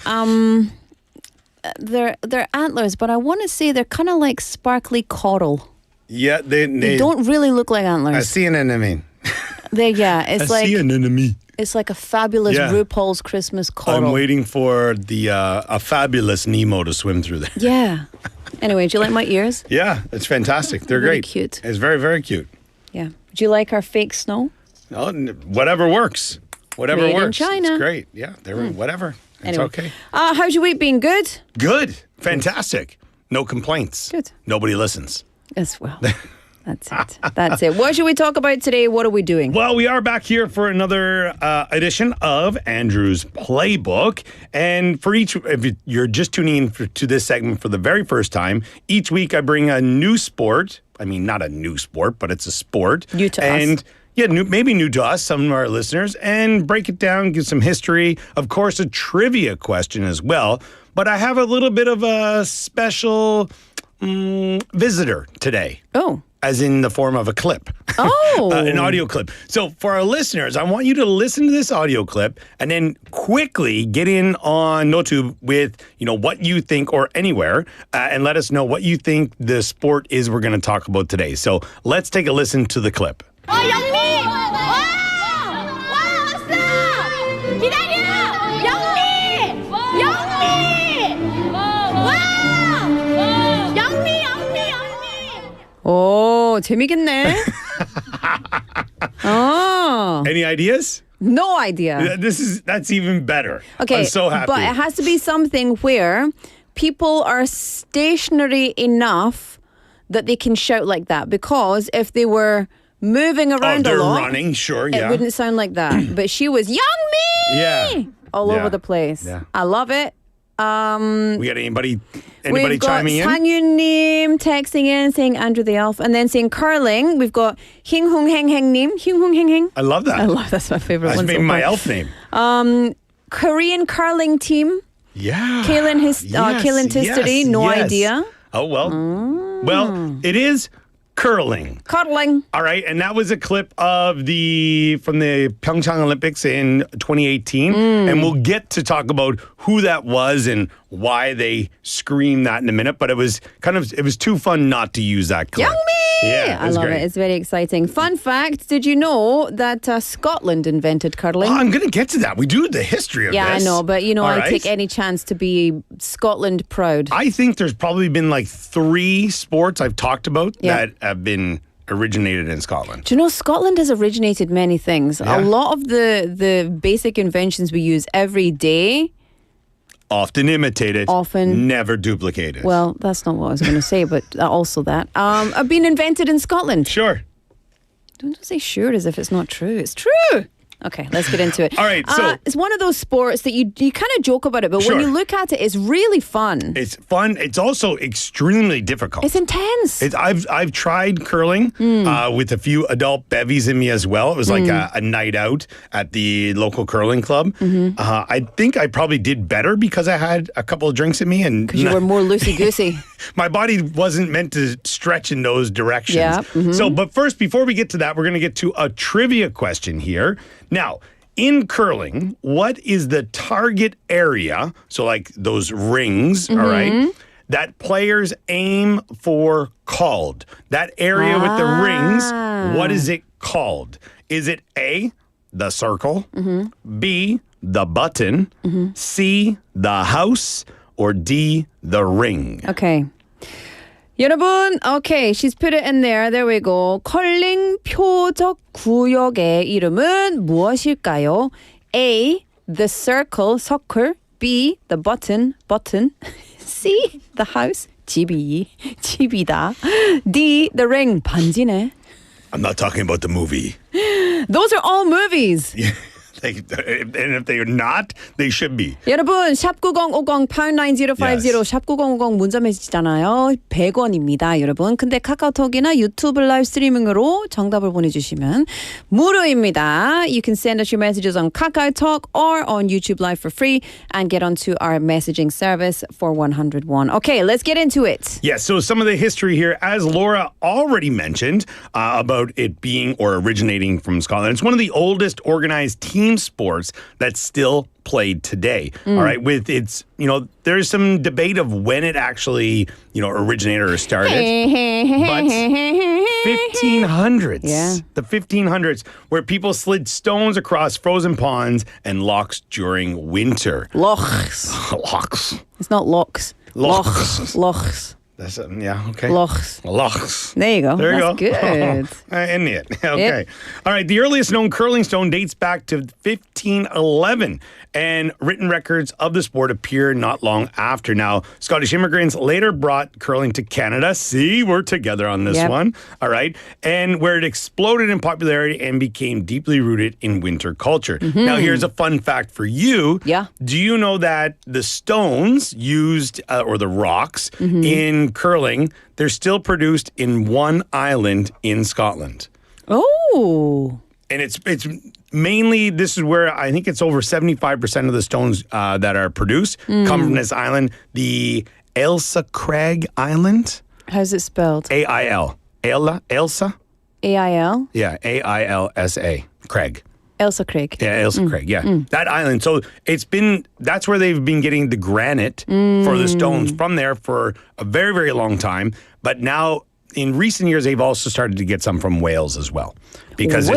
they're antlers, but I want to say they're kind of like sparkly coral. Yeah, They don't really look like antlers. I see an enemy. It's like a fabulous RuPaul's Christmas coral. I'm waiting for a fabulous Nemo to swim through there. Yeah. Anyway, do you like my ears? Yeah, it's fantastic. They're Really great. cute. It's very, very cute. Yeah. Do you like our fake snow? Oh, whatever works. Whatever Made in works. China. It's great. Yeah, whatever. It's Anyway. okay. How's your week been? Good? Good. Fantastic. No complaints. Good. Nobody listens. As well. That's it. What should we talk about today? What are we doing? Well, we are back here for another edition of Andrew's Playbook. And for if you're just tuning in to this segment for the very first time, each week I bring a new sport. I mean, not a new sport, but it's a sport. New to us. Yeah, maybe new to us, some of our listeners, and break it down, give some history. Of course, a trivia question as well. But I have a little bit of a special visitor today. Oh. As in the form of a clip. Oh. An audio clip. So for our listeners, I want you to listen to this audio clip and then quickly get in on NoTube with, what you think or anywhere and let us know what you think the sport is we're going to talk about today. So let's take a listen to the clip. 영미! 와! 왔어! 기다려! 영미! 와! 영미! 오, 재미겠네. Any ideas? No idea. That's even better. Okay, I'm so happy. but it has to be something where people are stationary enough that they can shout like that. Because if they were moving around a they're lot, running, sure, it wouldn't sound like that. But she was Youngmi! Yeah. All Yeah. over the place. Yeah. I love it. We got anybody We've got chiming in? Sangyun-nim texting in saying Andrew the Elf, and then saying curling. We've got Hing-hung-heng-heng-nim. Hing-hung-heng-heng. I love that. That's my favorite That's one. maybe so my far. elf name. Korean curling team. Yeah. Kaylin History. No idea. Oh, well. Well, it is curling. Cuddling. All right, and that was a clip of from the Pyeongchang Olympics in 2018, and we'll get to talk about who that was and why they screamed that in a minute. But it was too fun not to use that clip. Youngmi! Yeah, I love great. it. It's very exciting. Fun fact, did you know that Scotland invented curling? Oh, I'm going to get to that. We do the history of this. Yeah, I know, but All I right. take any chance to be Scotland proud. I think there's probably been like 3 sports I've talked about Yeah. that have been originated in Scotland. Do you know Scotland has originated many things? Yeah. A lot of the basic inventions we use every day. Often imitated, never duplicated. Well, that's not what I was going to say, but also that have been invented in Scotland. Sure. Don't say sure as if it's not true. It's true. Okay, let's get into it. All right, so it's one of those sports that you kind of joke about it, but when Sure. you look at it, it's really fun. it's fun. It's also extremely difficult. It's intense. I've tried curling with a few adult bevies in me as well. It was like a night out at the local curling club. I think I probably did better because I had a couple of drinks in me and Because you were more loosey-goosey. my body wasn't meant to stretch in those directions. Yeah, So, but first, before we get to that, we're going to get to a trivia question here. Now, in curling, what is the target area? So, like those rings, all right, that players aim for called? That area with the rings, what is it called? Is it A, the circle, B, the button, C, the house, or D, the ring? Okay. 여러분, okay, she's put it in there. There we go. 컬링 표적 구역의 이름은 무엇일까요? A, the circle, B, the button, C, the house, 집이다. D, the ring, 반지네. I'm not talking about the movie. Those are all movies. And if they are not, they should be. 여러분 샵 9050 pound 9050 Yes. 샵 9050 문자 메시지잖아요. 100원입니다, 여러분. 근데 카카오톡이나 유튜브 라이브 스트리밍으로 정답을 보내주시면 무료입니다. You can send us your messages on KakaoTalk or on YouTube Live for free and get onto our messaging service for 101. Okay, let's get into it. Yes, so some of the history here, as Laura already mentioned, about it being or originating from Scotland. It's one of the oldest organized team sports that's still played today. All right, with its, there's some debate of when it actually, originated or started. But 1500s. Yeah. The 1500s, where people slid stones across frozen ponds and locks during winter. Lochs. Locks. It's not locks. Lochs. Lochs. That's okay. Lochs. Lochs. There you go. There you That's go. good. I knew it. Okay. Yep. All right. The earliest known curling stone dates back to 1511, and written records of the sport appear not long after. Now, Scottish immigrants later brought curling to Canada. See, we're together on this Yep. one. All right. And where it exploded in popularity and became deeply rooted in winter culture. Now, here's a fun fact for you. Yeah. Do you know that the stones used, or the rocks in curling, they're still produced in one island in Scotland? Oh. And it's mainly, this is where I think it's over 75% of the stones that are produced come from this island, the Ailsa Craig Island. How's it spelled? A-I-L. Ailsa? A-I-L? Yeah, A-I-L-S-A. Craig. Elsa Craig. Yeah, Ailsa Craig, yeah. That island. So that's where they've been getting the granite for the stones from there for a very, very long time. But now, in recent years, they've also started to get some from Wales as well. Because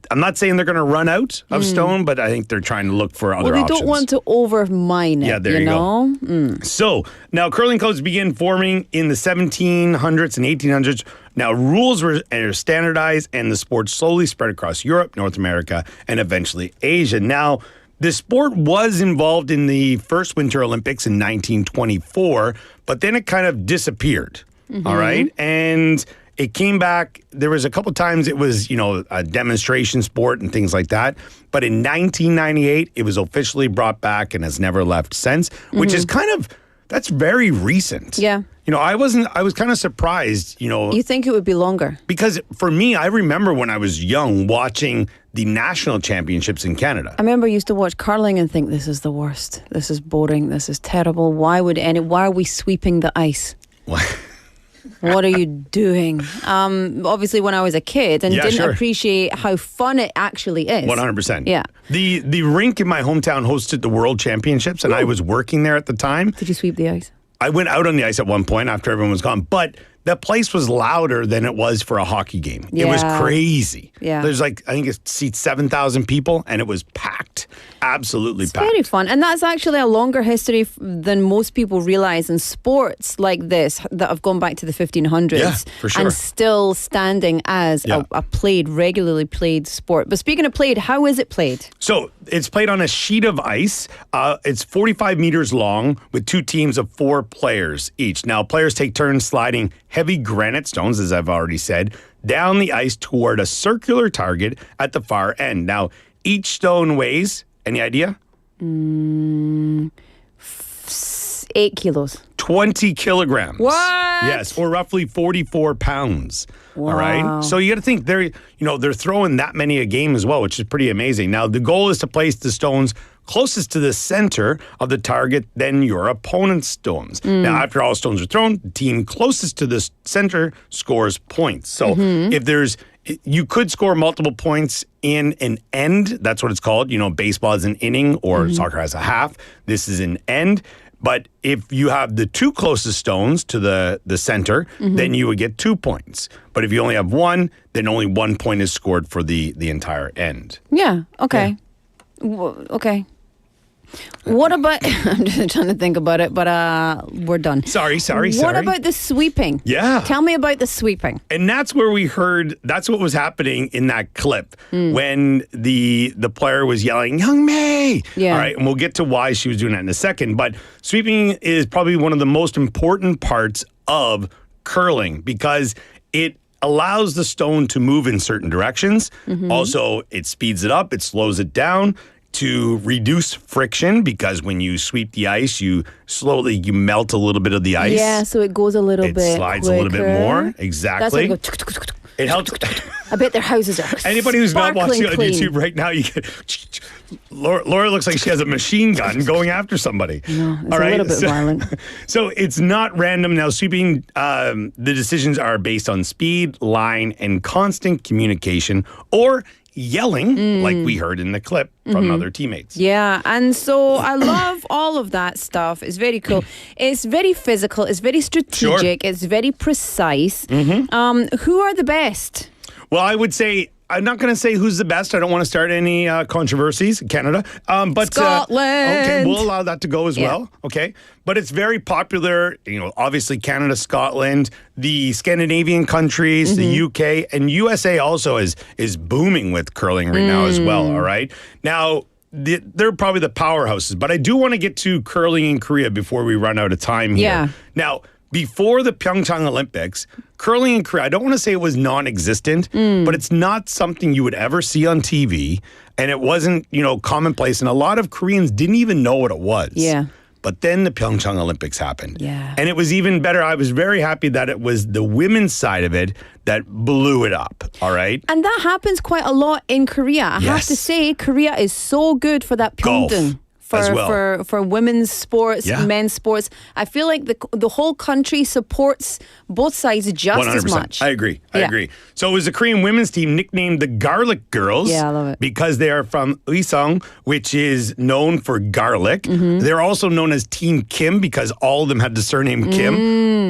I'm not saying they're going to run out of stone, but I think they're trying to look for other options. Well, they don't want to over-mine it, Yeah, there you know? go. So, now curling clubs began forming in the 1700s and 1800s. Now, rules were standardized, and the sport slowly spread across Europe, North America, and eventually Asia. Now, the sport was involved in the first Winter Olympics in 1924, but then it kind of disappeared. All right? And it came back. There was a couple times it was, a demonstration sport and things like that. But in 1998, it was officially brought back and has never left since, which is that's very recent. Yeah. I was kind of surprised, You think it would be longer? because for me, I remember when I was young watching the national championships in Canada. I remember I used to watch curling and think, this is the worst. This is boring. This is terrible. Why are we sweeping the ice? What are you doing? Obviously, when I was a kid and didn't appreciate how fun it actually is. 100%. Yeah. The rink in my hometown hosted the World Championships, and I was working there at the time. Did you sweep the ice? I went out on the ice at one point after everyone was gone, but the place was louder than it was for a hockey game. It was Yeah. crazy. Yeah. There's I think it seats 7,000 people, and it was packed. Absolutely It's packed. very fun. And that's actually a longer history than most people realize in sports like this that have gone back to the 1500s. Yeah, for sure. And still standing as Yeah. a regularly played sport. But speaking of played, how is it played? So it's played on a sheet of ice. It's 45 meters long with two teams of 4 players each. Now, players take turns sliding heavy granite stones, as I've already said, down the ice toward a circular target at the far end. Now, each stone weighs, any idea? 8 kilos. 20 kilograms. What? Yes, or roughly 44 pounds. All right. So you got to think they're throwing that many a game as well, which is pretty amazing. Now the goal is to place the stones closest to the center of the target than your opponent's stones. Now, after all stones are thrown, the team closest to the center scores points. So you could score multiple points in an end. That's what it's called. Baseball is an inning or soccer has a half. This is an end. But if you have the 2 closest stones to the center, then you would get 2 points. But if you only have 1, then only 1 point is scored for the entire end. Yeah. Okay. Okay. What about, I'm just trying to think about it, but we're done. Sorry. What about the sweeping? Yeah. Tell me about the sweeping. And that's where we heard, that's what was happening in that clip when the player was yelling, "Young May!" Yeah. All right, and we'll get to why she was doing that in a second. But sweeping is probably one of the most important parts of curling because it allows the stone to move in certain directions. Also, it speeds it up, it slows it down to reduce friction because when you sweep the ice, you melt a little bit of the ice. Yeah, so it goes a little bit It slides a little bit quicker. more. That's Exactly. when it goes It helps. I bet their houses are Anybody who's not watching on sparkling clean. YouTube right now, you get Laura looks like she has a machine gun going after somebody. No, it's a little bit violent. So it's not random. Now, sweeping, the decisions are based on speed, line, and constant communication or yelling, like we heard in the clip from other teammates. Yeah, and so I love all of that stuff. It's very cool. It's very physical. It's very strategic. It's very precise. Who are the best? Well, I would say, I'm not going to say who's the best. I don't want to start any controversies. Canada. But Scotland. Okay, we'll allow that to go as well. Okay. But it's very popular, obviously Canada, Scotland, the Scandinavian countries, the UK, and USA also is booming with curling right now as well, all right? Now, they're probably the powerhouses, but I do want to get to curling in Korea before we run out of time here. Yeah. Now, before the Pyeongchang Olympics, curling in Korea, I don't want to say it was non-existent, but it's not something you would ever see on TV, and it wasn't, commonplace, and a lot of Koreans didn't even know what it was. Yeah. But then the Pyeongchang Olympics happened. Yeah. And it was even better. I was very happy that it was the women's side of it that blew it up, all right? And that happens quite a lot in Korea. I have to say, Korea is so good for that Golf. pyeongdong. As well. For women's sports, Yeah. men's sports. I feel like the whole country supports both sides just 100%. as much. I agree. I Yeah. agree. So it was the Korean women's team nicknamed the Garlic Girls. Yeah, I love it. Because they are from Uiseong, which is known for garlic. They're also known as Team Kim because all of them had the surname Kim.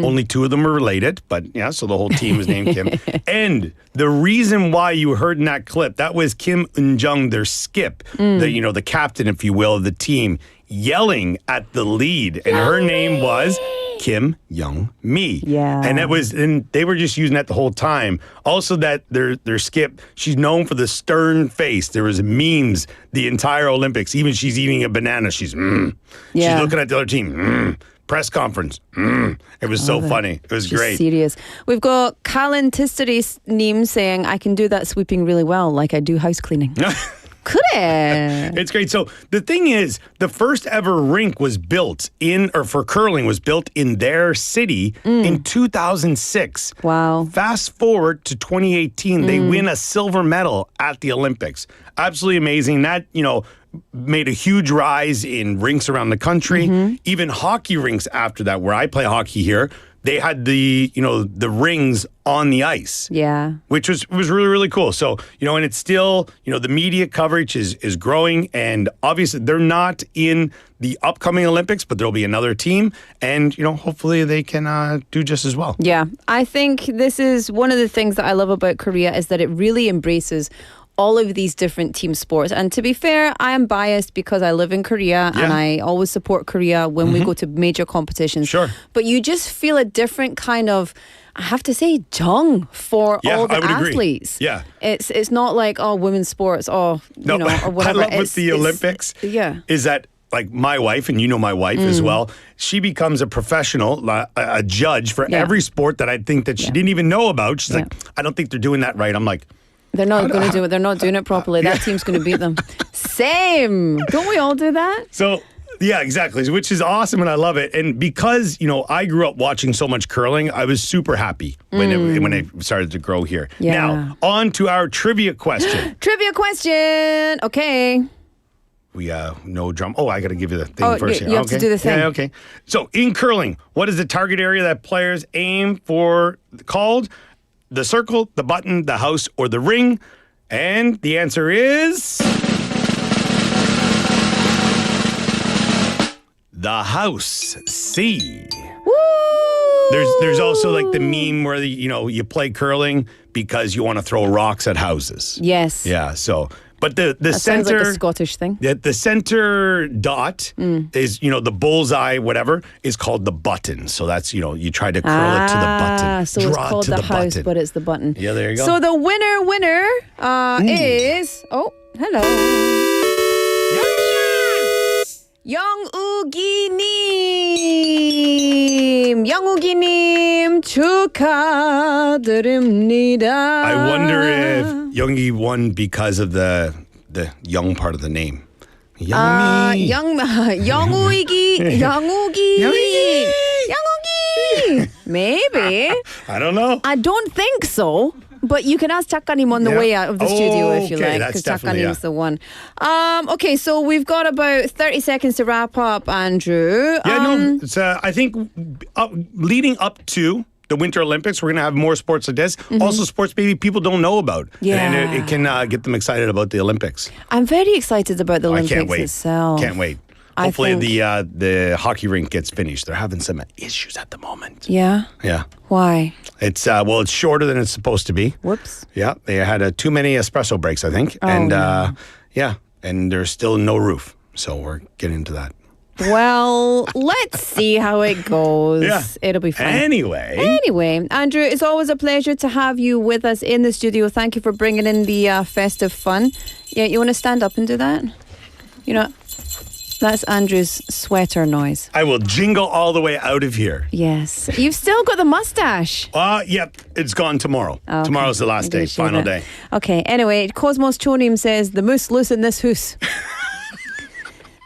Only two of them were related, but yeah, so the whole team was named Kim. And the reason why you heard in that clip, that was Kim Eun-jung, their skip, the captain, if you will, of the team, yelling at the lead. And her name was Kim Young-mi. Yeah. And they were just using that the whole time. Also that their skip, she's known for the stern face. There was memes the entire Olympics. Even she's eating a banana. She's Yeah. She's looking at the other team. Press conference. It was so funny. It was She's great. serious. We've got Callan Tistery's name saying, I can do that sweeping really well, like I do house cleaning. 그래. It's great. So the thing is, the first ever rink was built for curling was built in their city in 2006. Wow. Fast forward to 2018, they win a silver medal at the Olympics. Absolutely amazing. That, made a huge rise in rinks around the country. Even hockey rinks after that, where I play hockey here, they had the rings on the ice. Yeah. Which was really, really cool. So, and it's still, the media coverage is growing, and obviously they're not in the upcoming Olympics, but there'll be another team, and, hopefully they can do just as well. Yeah. I think this is one of the things that I love about Korea is that it really embraces all of these different team sports. And to be fair, I am biased because I live in Korea and I always support Korea when we go to major competitions. Sure. But you just feel a different kind of, I have to say, jung for all the I would athletes. agree. Yeah. It's not like, women's sports, or whatever. I love with the Olympics is that, like, my wife, and my wife as well, she becomes a professional, a judge for every sport that I think that she didn't even know about. She's like, I don't think they're doing that right. I'm like, they're not going to do it. They're not doing it properly. That team's going to beat them. Same. Don't we all do that? So, yeah, exactly, which is awesome, and I love it. And because, I grew up watching so much curling, I was super happy when it started to grow here. Yeah. Now, on to our trivia question. Trivia question. Okay. We no drum. Oh, I got to give you the thing first. You have to do the thing. Yeah, okay. So, in curling, what is the target area that players aim for called? The circle, the button, the house, or the ring? And the answer is the house. C. Woo! There's also like the meme where you play curling because you want to throw rocks at houses. Yes. Yeah. So, but the That sounds center, like a Scottish thing. the center dot is the bullseye, whatever, is called the button. So that's you try to curl it to the button. So Draw it's it called to the house, button. but it's the button. Yeah, there you go. So the winner is hello. 영우기님 축하합니다. 축하드립니다. I wonder if Youngie won because of the young part of the name. Youngie. 영욱이. Maybe. I don't know. I don't think so. But you can ask 작가님 on the way out of the studio if you like, because 작가님's the one. Okay, so we've got about 30 seconds to wrap up, Andrew. Yeah, it's, I think leading up to the Winter Olympics, we're going to have more sports like this. Also, sports maybe people don't know about. Yeah. And it can get them excited about the Olympics. I'm very excited about the Olympics I can't wait. itself. Can't wait. Hopefully the hockey rink gets finished. They're having some issues at the moment. Yeah? Yeah. Why? It's it's shorter than it's supposed to be. Whoops. Yeah, they had too many espresso breaks, I think. And and there's still no roof. So we're getting into that. Well, let's see how it goes. Yeah. It'll be fun. Anyway, Andrew, it's always a pleasure to have you with us in the studio. Thank you for bringing in the festive fun. Yeah, you want to stand up and do that? You know, that's Andrew's sweater noise. I will jingle all the way out of here. Yes. You've still got the mustache. Yep, it's gone tomorrow. Okay. Tomorrow's the last day, final day. Okay, anyway, Cosmos Chonium says, the moose loose in this hoose.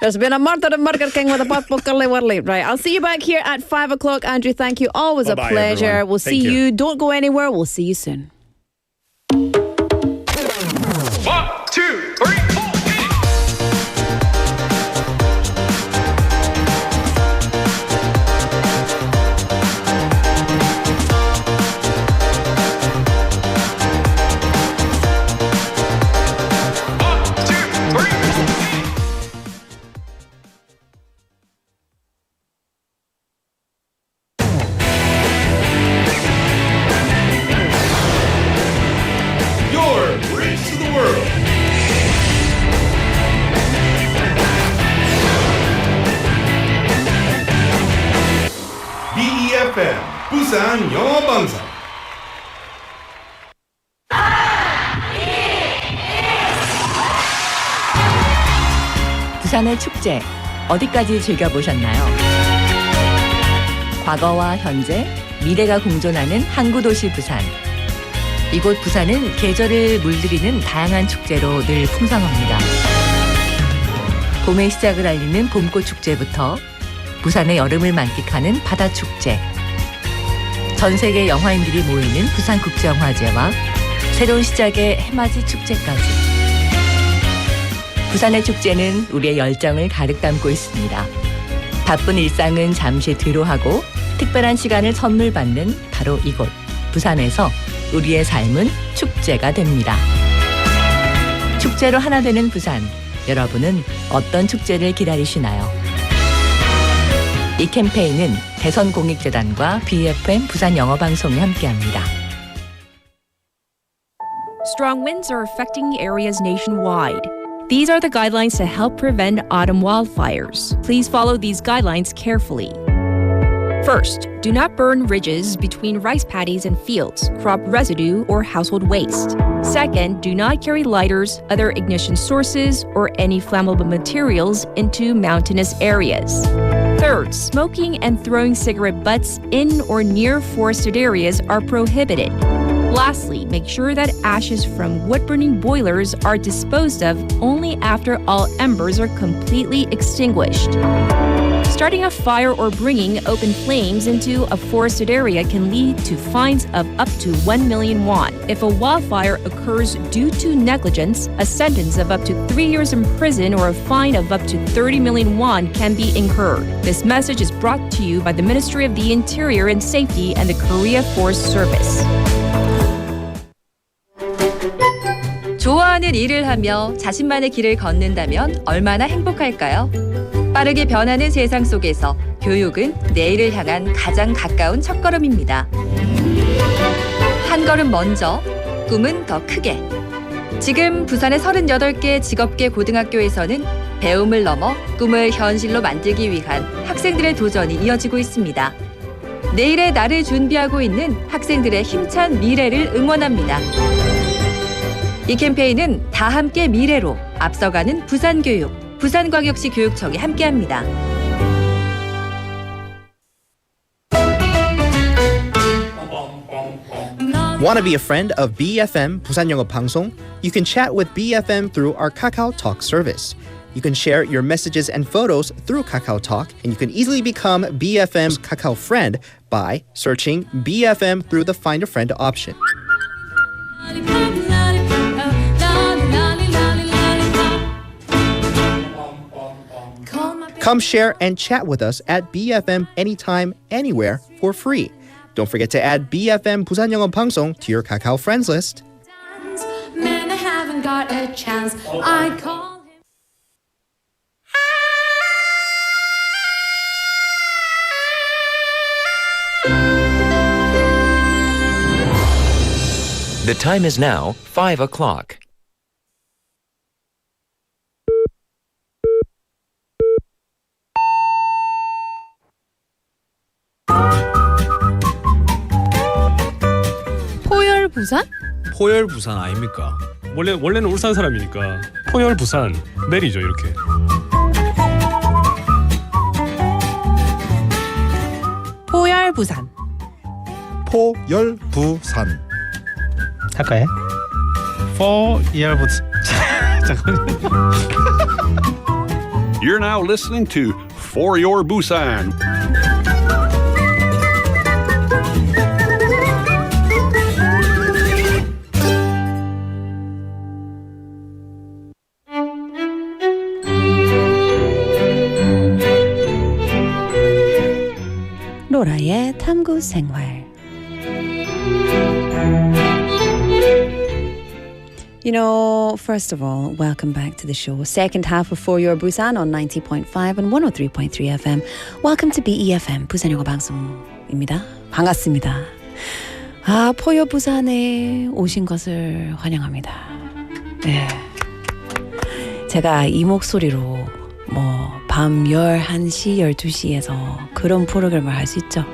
There's been a murder in Burger King with a pot book early. Right, I'll see you back here at 5 o'clock. Andrew, thank you. Always a pleasure. Everyone. We'll see Thank you. Don't go anywhere. We'll see you soon. 1, 2, 3, 4. 부산영어방송. 부산의 축제 어디까지 즐겨보셨나요? 과거와 현재, 미래가 공존하는 항구도시 부산. 이곳 부산은 계절을 물들이는 다양한 축제로 늘 풍성합니다. 봄의 시작을 알리는 봄꽃 축제부터 부산의 여름을 만끽하는 바다축제, 전 세계 영화인들이 모이는 부산국제영화제와 새로운 시작의 해맞이 축제까지. 부산의 축제는 우리의 열정을 가득 담고 있습니다. 바쁜 일상은 잠시 뒤로하고 특별한 시간을 선물 받는 바로 이곳 부산에서 우리의 삶은 축제가 됩니다. 축제로 하나 되는 부산, 여러분은 어떤 축제를 기다리시나요? 이 캠페인은 대선공익재단과 BFM 부산영어방송이 함께합니다. Strong winds are affecting areas nationwide. These are the guidelines to help prevent autumn wildfires. Please follow these guidelines carefully. First, do not burn ridges between rice paddies and fields, crop residue, or household waste. Second, do not carry lighters, other ignition sources, or any flammable materials into mountainous areas. Third, smoking and throwing cigarette butts in or near forested areas are prohibited. Lastly, make sure that ashes from wood-burning boilers are disposed of only after all embers are completely extinguished. Starting a fire or bringing open flames into a forested area can lead to fines of up to 1 million won. If a wildfire occurs due to negligence, a sentence of up to 3 years in prison or a fine of up to 30 million won can be incurred. This message is brought to you by the Ministry of the Interior and Safety and the Korea Forest Service. 좋아하는 일을 하며 자신만의 길을 걷는다면 얼마나 행복할까요? 빠르게 변하는 세상 속에서 교육은 내일을 향한 가장 가까운 첫걸음입니다. 한 걸음 먼저, 꿈은 더 크게. 지금 부산의 38개 직업계 고등학교에서는 배움을 넘어 꿈을 현실로 만들기 위한 학생들의 도전이 이어지고 있습니다. 내일의 나를 준비하고 있는 학생들의 힘찬 미래를 응원합니다. 이 캠페인은 다 함께 미래로 앞서가는 부산교육, 부산광역시 교육청이 함께합니다. Want to be a friend of BFM 부산영어방송? You can chat with BFM through our Kakao Talk service. You can share your messages and photos through Kakao Talk, and you can easily become BFM's Kakao friend by searching BFM through the Find a Friend option. Come share and chat with us at BFM anytime, anywhere for free. Don't forget to add BFM 부산영어방송 to your Kakao friends list. Man, I haven't got a chance. I call him. The time is now 5 o'clock. 포열 부산? 포열 부산 아닙니까? 원래는 울산 사람이니까 포열 부산 내리죠 이렇게. 포열 부산. 포열 부산. 할까요? 포열 부산. 잠깐만요. You're now listening to For Your Busan. 로라의 탐구생활. You know, first of all, welcome back to the show. Second half of For Your Busan on 90.5 and 103.3 FM. Welcome to BEFM, 부산영어방송입니다. 반갑습니다. 아, 포여 부산에 오신 것을 환영합니다. 네. 제가 이 목소리로 밤 11시, 12시에서 그런 프로그램을 할 수 있죠.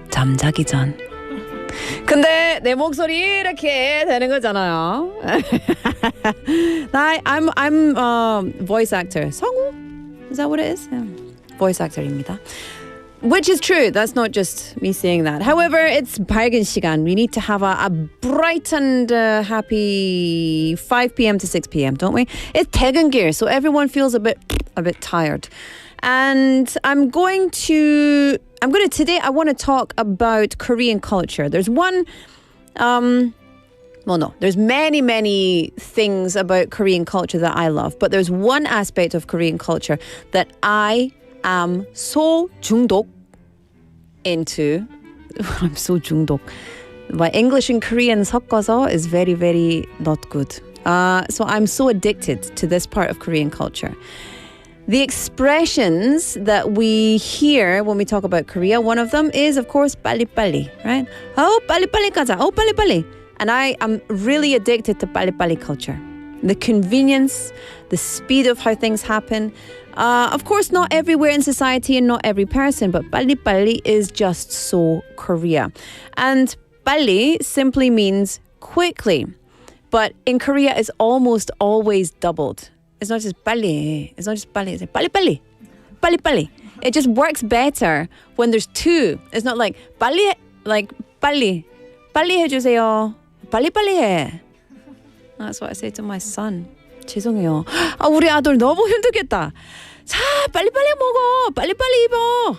잠자기 전. 근데 내 목소리 이렇게 되는 거잖아요. I'm voice actor. 성우? Is that what it is? Yeah. Voice actor입니다. Which is true. That's not just me saying that. However, it's 밝은 시간. We need to have a bright and happy 5 p.m. to 6 p.m., don't we? It's 퇴근길, so everyone feels a bit tired. And today I want to talk about Korean culture. There's there's many things about Korean culture that I love, but there's one aspect of Korean culture that I am so 중독 into. I'm so 중독. My English and Korean 섞어서 is very, very not good. So I'm so addicted to this part of Korean culture. The expressions that we hear when we talk about Korea, one of them is, of course, 빨리빨리, right? Oh, 빨리빨리 가자. Oh, 빨리빨리. And I am really addicted to 빨리빨리 culture. The convenience, the speed of how things happen. Of course, not everywhere in society and not every person, but 빨리빨리 is just so Korea. And 빨리 simply means quickly. But in Korea, it's almost always doubled. It's not just 빨리. It's not just 빨리. It's 빨리빨리. 빨리빨리. It just works better when there's two. It's not like 빨리, like 빨리. 빨리 해주세요. 빨리빨리 해. That's what I say to my son. 죄송해요. 우리 아들 너무 힘들겠다. 자, 빨리빨리 먹어. 빨리빨리 입어.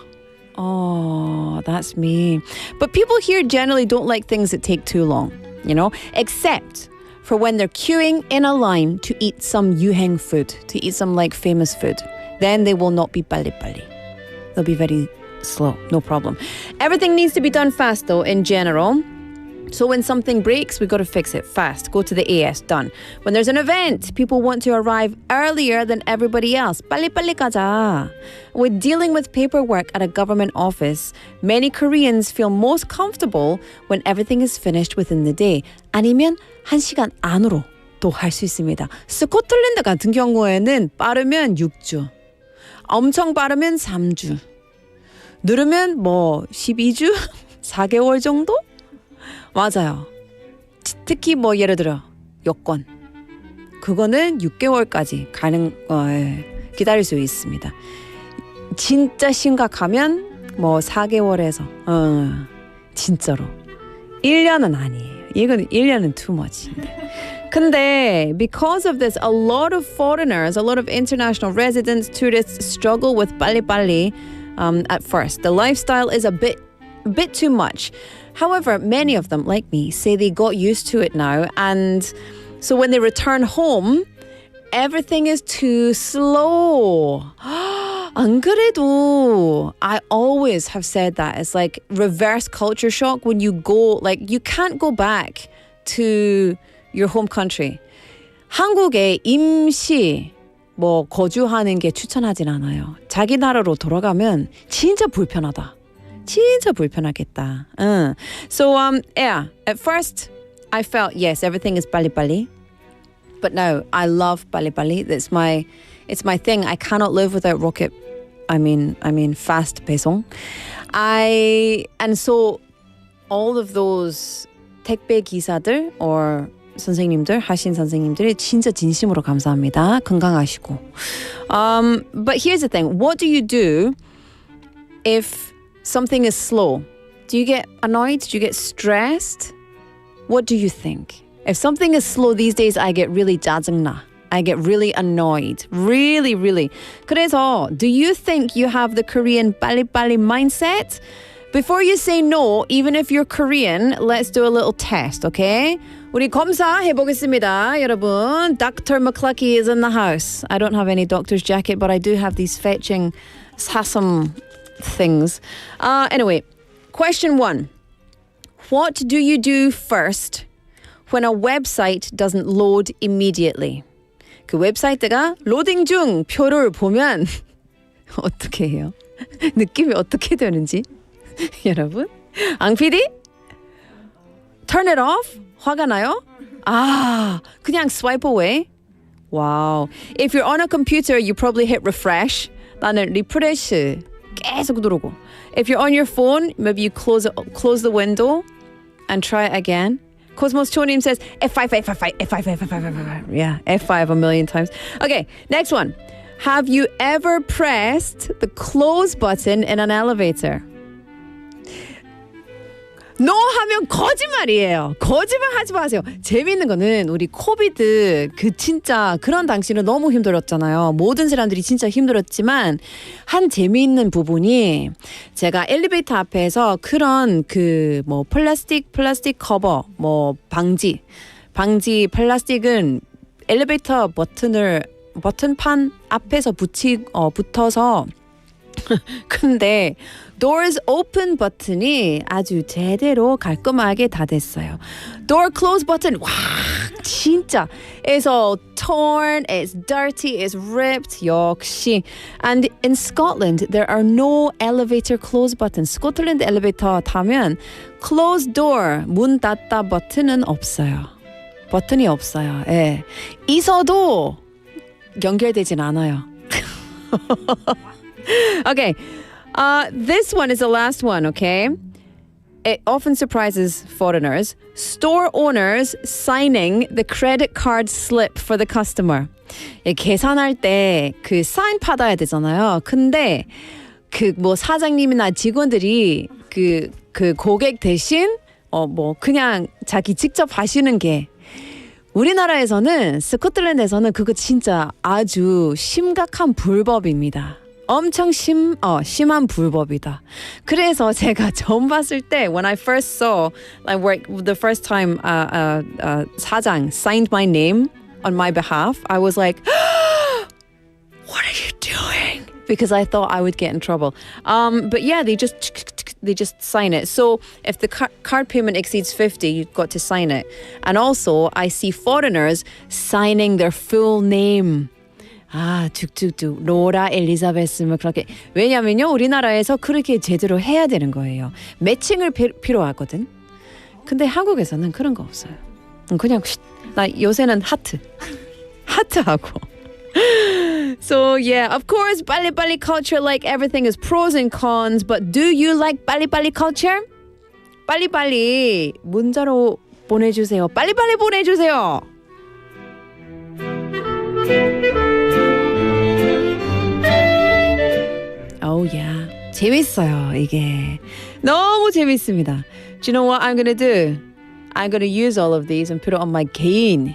Oh, that's me. But people here generally don't like things that take too long, you know, except for when they're queuing in a line to eat some 유행 food, to eat some like famous food. Then they will not be 빨리빨리. They'll be very slow, no problem. Everything needs to be done fast though, in general. So when something breaks, we've got to fix it fast. Go to the AS, done. When there's an event, people want to arrive earlier than everybody else. 빨리빨리 가자. With dealing with paperwork at a government office, many Koreans feel most comfortable when everything is finished within the day. 아니면 1시간 안으로 또 할 수 있습니다. 스코틀랜드 같은 경우에는 빠르면 6주, 엄청 빠르면 3주, 느르면 12주, 4개월 정도? 맞아요. 특히 예를 들어 여권 그거는 6개월까지 기다릴 수 있습니다. 진짜 심각하면 4개월에서 진짜로 1년은 아니에요. 이건 1년은 too much인데. 근데 because of this, a lot of foreigners, a lot of international residents, tourists struggle with 빨리빨리 at first. The lifestyle is a bit too much. However, many of them, like me, say they got used to it now. And so when they return home, everything is too slow. 안 그래도 I always have said that. It's like reverse culture shock when you go, like you can't go back to your home country. 한국에 임시 거주하는 게 추천하진 않아요. 자기 나라로 돌아가면 진짜 불편하다. 진짜 불편하겠다. So yeah, at first I felt yes, everything is 빨리빨리. But now I love 빨리빨리. It's my thing. I cannot live without rocket. I mean fast 배송. And so all of those 택배 기사들 or 선생님들, 하신 선생님들이 진짜 진심으로 감사합니다. 건강하시고. But here's the thing. What do you do if something is slow? Do you get annoyed? Do you get stressed? What do you think? If something is slow these days, I get really 짜증나. I get really annoyed. Really, really. 그래서, do you think you have the Korean 빨리빨리 mindset? Before you say no, even if you're Korean, let's do a little test, okay? 우리 검사해보겠습니다, 여러분. Dr. McClucky is in the house. I don't have any doctor's jacket, but I do have these fetching sasum things. Anyway, question 1. What do you do first when a website doesn't load immediately? 그 웹사이트가 로딩 중 표를 보면 어떻게 해요? 느낌이 어떻게 되는지 여러분? 앙 PD? Turn it off? 화가 나요? 그냥 swipe away? Wow. If you're on a computer, you probably hit refresh. 나는 refresh 계속 누르고. If you're on your phone, maybe you close the window and try it again. Cosmos Chonim says F5, F5, F5, F5. Yeah, F5 a million times. Okay, next one. Have you ever pressed the close button in an elevator? No 하면 거짓말이에요. 거짓말 하지 마세요. 재미있는 거는 우리 코비드 진짜 그런 당시는 너무 힘들었잖아요. 모든 사람들이 진짜 힘들었지만 한 재미있는 부분이 제가 엘리베이터 앞에서 그런 플라스틱 커버 방지 플라스틱은 엘리베이터 버튼판 앞에서 붙어서 근데 doors open 버튼이 아주 제대로 깔끔하게 다 됐어요. Door close button 와 진짜 it's all torn, it's dirty, it's ripped 역시. And in Scotland there are no elevator close buttons. 스코틀랜드 엘리베이터 타면 close door 문 닫다 버튼은 없어요. 버튼이 없어요. 예. 있어도 연결되진 않아요. Okay, this one is the last one, okay? It often surprises foreigners. Store owners signing the credit card slip for the customer. 계산할 때 사인 받아야 되잖아요. 근데 사장님이나 직원들이 고객 대신 그냥 자기 직접 하시는 게 우리나라에서는 스코틀랜드에서는 그거 진짜 아주 심각한 불법입니다. 엄청 심한 불법이다. 그래서 제가 처음 봤을 때 when I first saw the first time 사장 signed my name on my behalf, I was like, what are you doing? Because I thought I would get in trouble. But yeah, they just sign it. So if the card payment exceeds 50, you've got to sign it. And also, I see foreigners signing their full name. 툭툭툭 로라 엘리자베스 그렇게. 왜냐면요 우리나라에서 그렇게 제대로 해야 되는 거예요. 매칭을 필요하거든. 근데 한국에서는 그런 거 없어요. 그냥 나 요새는 하트하고. So yeah, of course 빨리빨리 culture, like everything, is pros and cons. But do you like 빨리빨리 culture? 빨리빨리 문자로 보내주세요. 빨리빨리 보내주세요. Oh yeah, 재밌어요, 이게. 너무 재밌습니다. Do you know what I'm gonna do? I'm gonna use all of these and put it on my 개인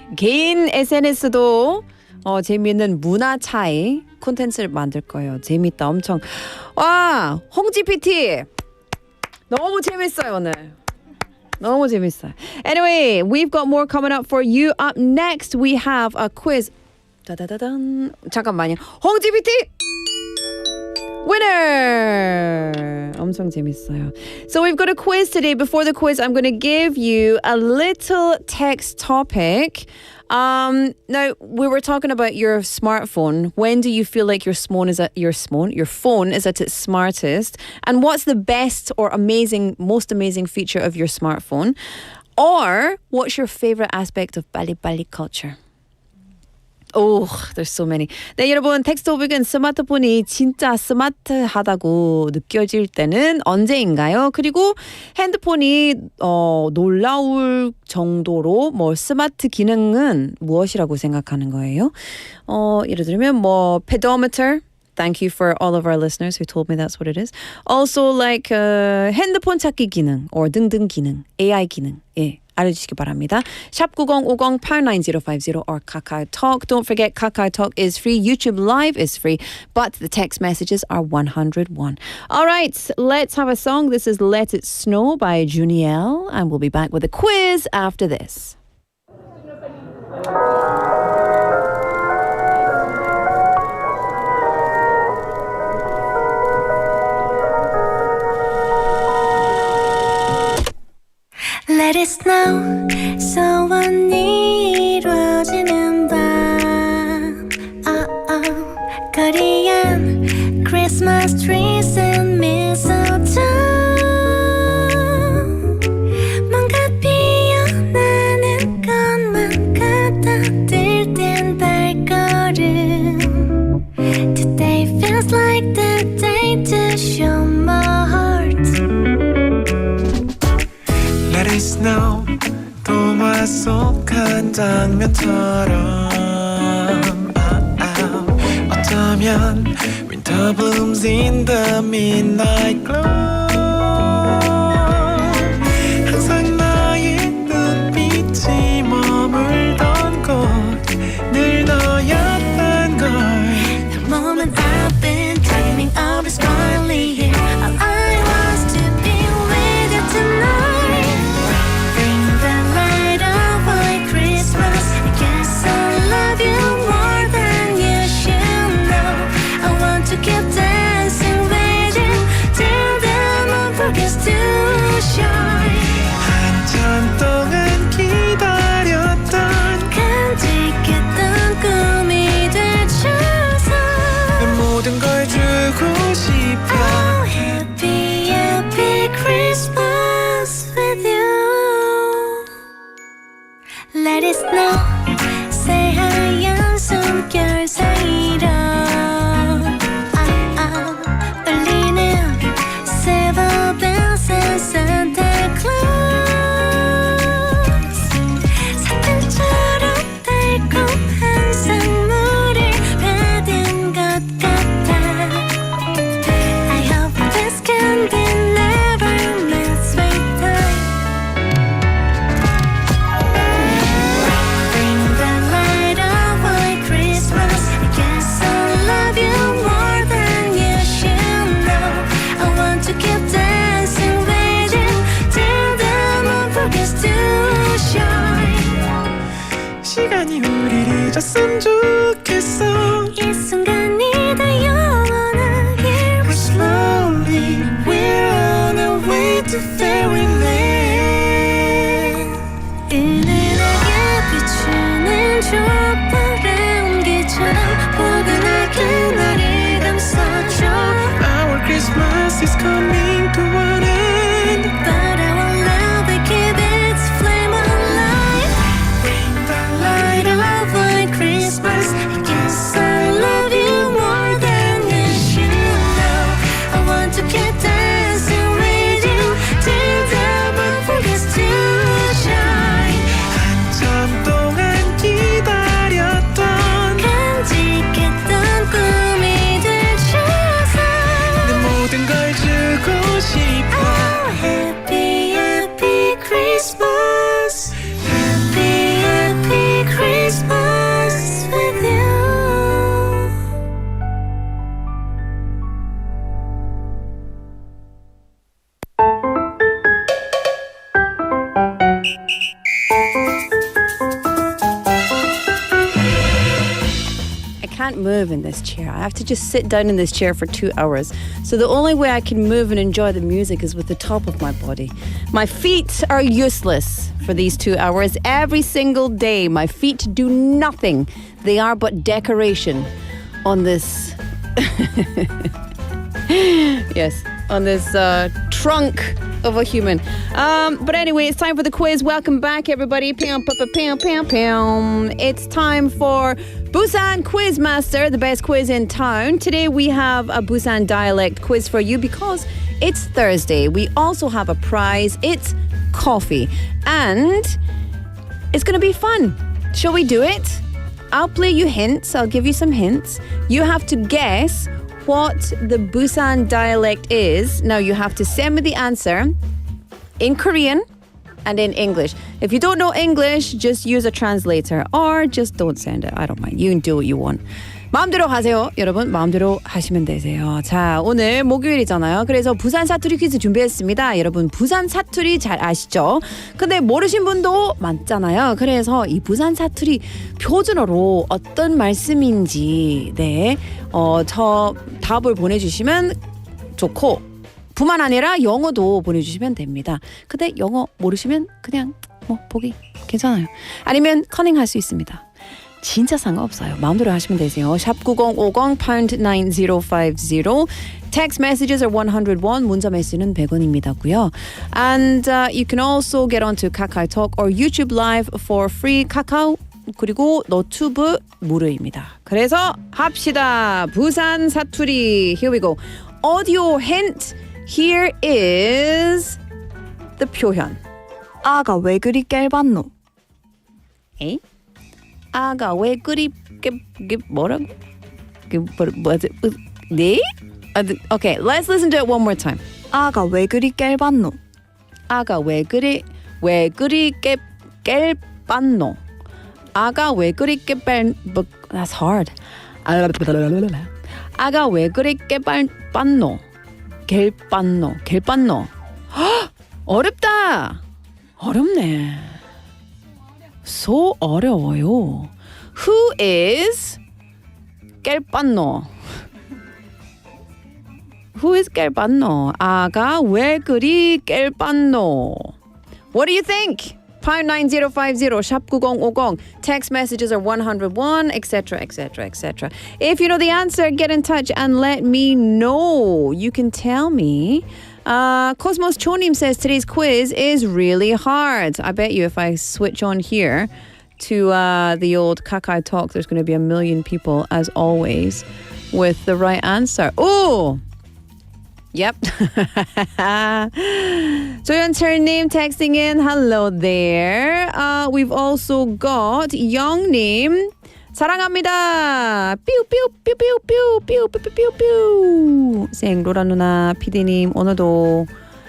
SNS도 재미있는 문화 차이 콘텐츠를 만들 거예요. 재밌다, 엄청. 와, 홍지 PT 너무 재밌어요, 오늘. 너무 재밌어요. Anyway, we've got more coming up for you. Up next, we have a quiz. 다다다단. 잠깐만요. 홍지 PT winner! 엄청 재밌어요. So we've got a quiz today. Before the quiz, I'm going to give you a little text topic. Now we were talking about your smartphone. When do you feel like your phone is at its smartest? And what's the best or most amazing feature of your smartphone? Or what's your favorite aspect of 빨리빨리 culture? Oh, there's so many. 네, 여러분, 텍스트 토픽은 스마트폰이 진짜 스마트하다고 느껴질 때는 언제인가요? 그리고 핸드폰이 놀라울 정도로 스마트 기능은 무엇이라고 생각하는 거예요? 예를 들면 pedometer. Thank you for all of our listeners who told me that's what it is. Also like 핸드폰 찾기 기능 or 등등 기능, AI 기능. 예. 알려주시기 바랍니다. 샵 9050 89050 or KakaoTalk. Don't forget KakaoTalk is free. YouTube Live is free. But the text messages are 101. All right, let's have a song. This is Let It Snow by Juniel. And we'll be back with a quiz after this. Let it snow 소원이 이루어지는 밤 거리엔 Christmas trees and mistletoe 뭔가 피어나는 것만 같아 들뜬 발걸음 Today feels like the day to show my heart Let it snow 동화 속 한 장면처럼 어쩌면 winter blooms in the midnight glow 항상 나의 눈빛이 머물던 곳 늘 너였던 걸 The moment I've been dreaming of is finally here All I want to be with you tonight Bring the light of white Christmas I guess I love you more than you should know I want to keep dancing with you Till the moon begins to shine 한참 동안 기다렸던 간직했던 꿈이 되줘서 내 모든 걸 주고 싶어 Oh happy happy Christmas with you Let it snow 새하얀 숨결 사이로 울리는 silver bells and Santa Claus 사탕처럼 달콤한 선물을 받은 것 같아 I hope this candy never melts with time Bring the light of white Christmas I guess I love you more than you should know I want to keep dancing with you Till the moon begins to shine 시간이 우리를 잊었으면 좋겠어 이 순간이 다 영원하길 We're slowly We're on our way to fairyland 은은하게 비추는 촛불의 온기처럼 포근하게 나를 감싸줘 Our Christmas is coming to an end But our love will keep its flame alive Bring the light of white Christmas can't move in this chair. I have to just sit down in this chair for 2 hours. So the only way I can move and enjoy the music is with the top of my body. My feet are useless for these 2 hours. Every single day, my feet do nothing. They are but decoration on this... yes, on this trunk of a human. But anyway, it's time for the quiz. Welcome back, everybody. Pam, pam, pam, pam, pam. It's time for Busan Quizmaster, the best quiz in town. Today we have a Busan dialect quiz for you because it's Thursday. We also have a prize. It's coffee. And it's going to be fun. Shall we do it? I'll play you hints. I'll give you some hints. You have to guess what the Busan dialect is. Now you have to send me the answer in Korean and in English. If you don't know English, just use a translator or just don't send it. I don't mind. You can do what you want. 마음대로 하세요. 여러분 마음대로 하시면 되세요. 자, 오늘 목요일이잖아요. 그래서 부산 사투리 퀴즈 준비했습니다. 여러분 부산 사투리 잘 아시죠? 근데 모르신 분도 많잖아요. 그래서 이 부산 사투리 표준어로 어떤 말씀인지 저 답을 보내주시면 좋고 뿐만 아니라 영어도 보내주시면 됩니다. 근데 영어 모르시면 그냥 보기 괜찮아요. 아니면 커닝 할 수 있습니다. 진짜 상관없어요. 마음대로 하시면 되세요. 샵 9050 pound 9050. Text messages are 101. 문자 메시지는 100원입니다고요. And you can also get onto KakaoTalk or YouTube Live for free. 카카오 그리고 너튜브 무료입니다. 그래서 합시다. 부산 사투리. Here we go. Audio hint. Here is the 표현. 아가 왜 그리 깰봤노? 에이? 아가 왜 그리 뭐라고? 네? Okay, let's listen to it one more time. 아가 왜 그리 깰봤노? 아가 왜 그리 깰봤노? 아가 왜 그리 That's hard. 아가 왜 그리 깰봤노? 깰봤노. 어렵다. 어렵네. So 어려워요. Who is 깰봤노? Who is 깰봤노? 아가 왜 그리 깰봤노? What do you think? Pound 9050, 샵 9050. Text messages are 101, etc., etc., etc. If you know the answer, get in touch and let me know. You can tell me. Cosmos Chonim says today's quiz is really hard. I bet you if I switch on here to the old Kakao Talk, there's going to be 1 million people, as always, with the right answer. Oh! Yep. 조연철님 texting in. Hello there. We've also got 영님. 사랑합니다. 뾰뾰뾰뾰뾰뾰뾰뾰뾰. 생로라 누나 피디님 오늘도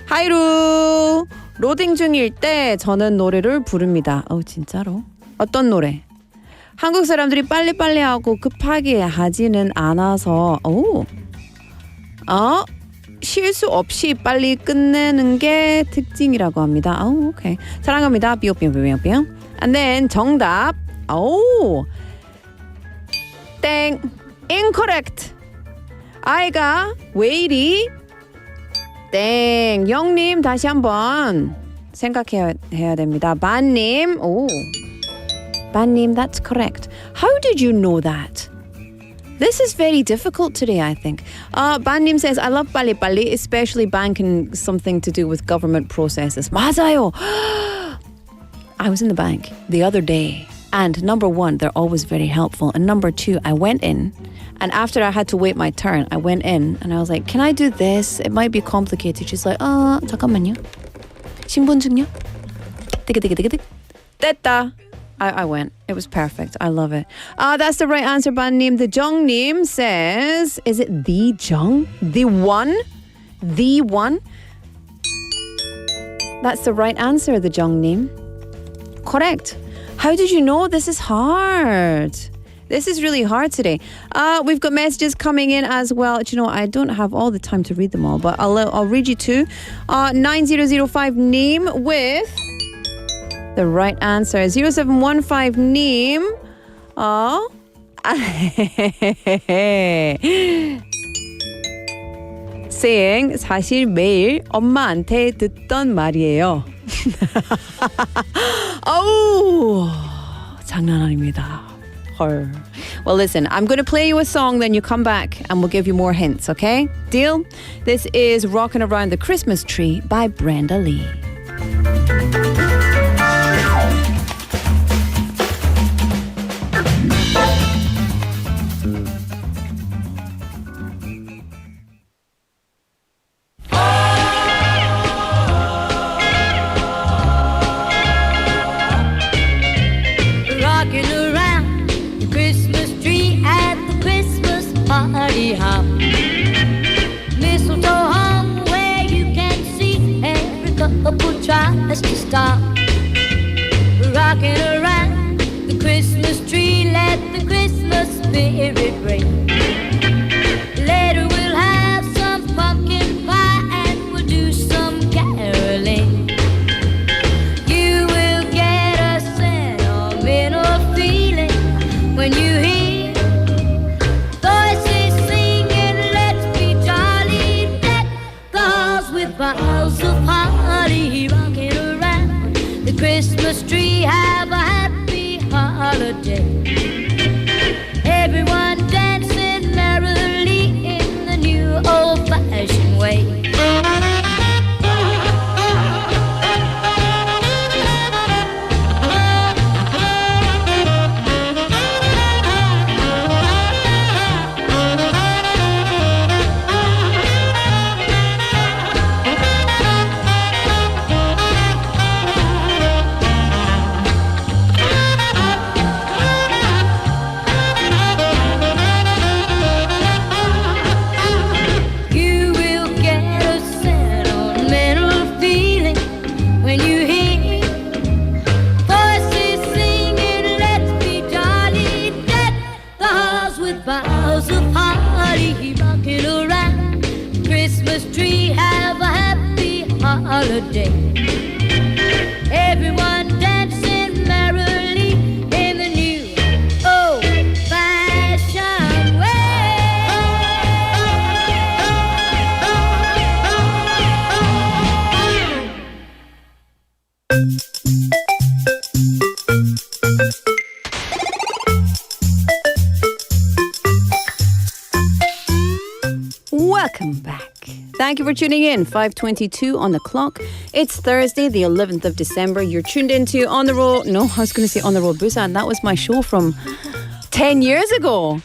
하이루. 로딩 중일 때 저는 노래를 부릅니다. 진짜로? 어떤 노래? 한국 사람들이 빨리빨리 하고 급하게 하지는 않아서 실수 없이 빨리 끝내는 게 특징이라고 합니다. 오케이. 사랑합니다. 뿅뿅뿅뿅. And then 정답. 땡. Incorrect. 아이가 왜 이리? 땡. 영님 다시 한번 생각해야 됩니다. 반님. 반님, that's correct. How did you know that? This is very difficult today, I think. Bannim says, I love 빨리빨리, especially bank and something to do with government processes. 맞아요. I was in the bank the other day. And number one, they're always very helpful. And number two, I went in. And after I had to wait my turn, I went in. And I was like, can I do this? It might be complicated. She's like, 잠깐만요. 신분증요? 띠기띠기띠기띠기. 됐다. I went. It was perfect. I love it. That's the right answer, Bannim. The Jungnim says, is it the Jung? The one? The one? That's the right answer, the Jungnim. Correct. How did you know? This is hard. This is really hard today. We've got messages coming in as well. Do you know, I don't have all the time to read them all, but I'll read you two. 9005 name with the right answer. 0715 name. saying 사실 매일 엄마한테 듣던 말이에요. 어우, 장난 아닙니다. 헐. Well, listen, I'm going to play you a song, then you come back and we'll give you more hints, okay? Deal? This is Rockin' Around the Christmas Tree by Brenda Lee. Tries to stop rocking around the Christmas tree. Let the Christmas spirit ring. Later we'll have some pumpkin pie and we'll do some caroling. You will get a sentimental feeling when you hear voices singing, let's be jolly. Deck the halls with boughs of holly, rocking around the Christmas tree. Have a happy holiday. Everyone dancing merrily in the new old-fashioned way. Holiday. Everyone dancing merrily in the new old-fashioned Welcome back. Thank you for tuning in. 5:22 on the clock. It's Thursday, the 11th of December. You're tuned into On the Road. No, I was going to say On the Road Busan. That was my show from 10 years ago.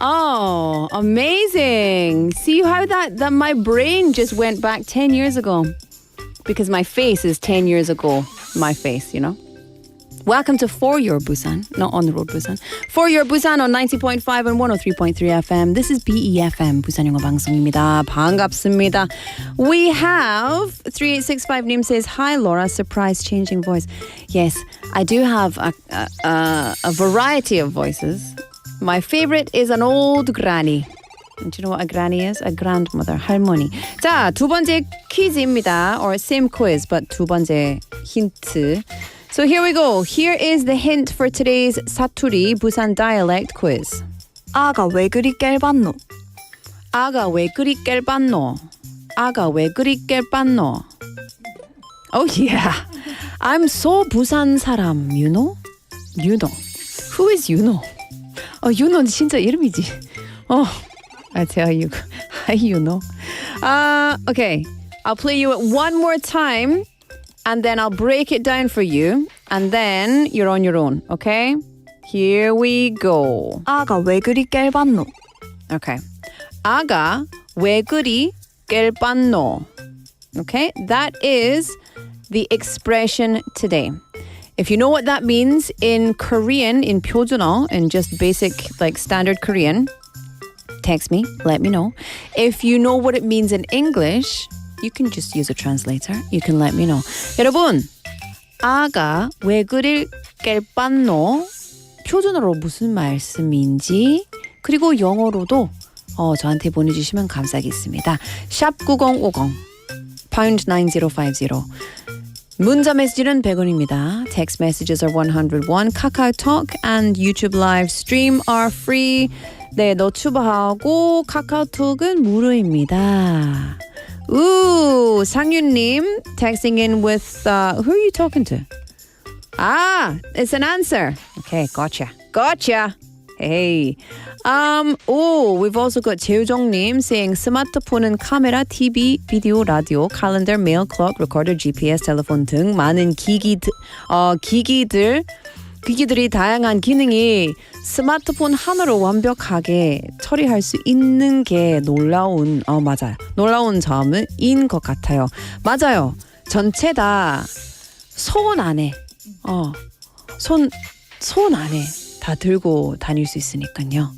Oh, amazing. See how that my brain just went back 10 years ago. Because my face is 10 years ago. My face, you know. Welcome to For Your Busan, not On the Road Busan. For Your Busan on 90.5 and 103.3 FM. This is BEFM, 부산영어방송입니다. 반갑습니다. We have 3865 name says, hi Laura, surprise changing voice. Yes, I do have a variety of voices. My favorite is an old granny. Do you know what a granny is? A grandmother, 할머니. 자, 두 번째 퀴즈입니다. Or same quiz, but 두 번째 힌트. So here we go. Here is the hint for today's 사투리 Busan dialect quiz. 아가 왜 그리 깰봤노? 아가 왜 그리 깰봤노? 아가 왜 그리 깰봤노? Oh yeah. I'm so Busan 사람, you know? You know. Who is you know? You know 진짜 이름이지. I tell you. Hi, you know. Okay. I'll play you it one more time. And then I'll break it down for you. And then you're on your own, okay? Here we go. 아가 왜 그리 깰봤노? Okay. 아가 왜 그리 깰봤노? Okay? That is the expression today. If you know what that means in Korean, in 표준어, in just basic, like standard Korean, text me, let me know. If you know what it means in English, you can just use a translator. You can let me know. 여러분, 아가 왜 그리 깰봤노? 표준어로 무슨 말씀인지 그리고 영어로도 저한테 보내주시면 감사하겠습니다. 샵 9050 pound 9050 문자 메시지는 100원입니다. Text messages are 101. 카카오톡 and YouTube live stream are free. 네, 너튜브하고 카카오톡은 무료입니다. 우, 상윤님 texting in with who are you talking to? Ah, it's an answer. Okay, gotcha. Hey. We've also got 재우정님 saying 스마트폰은 카메라, TV, 비디오, 라디오, calendar, mail, clock, recorder, GPS, 텔레폰 등 많은 기기들이 다양한 기능이 스마트폰 하나로 완벽하게 처리할 수 있는 게 놀라운 점인 것 같아요. 맞아요. 전체 다 손 안에 손 안에 다 들고 다닐 수 있으니까요.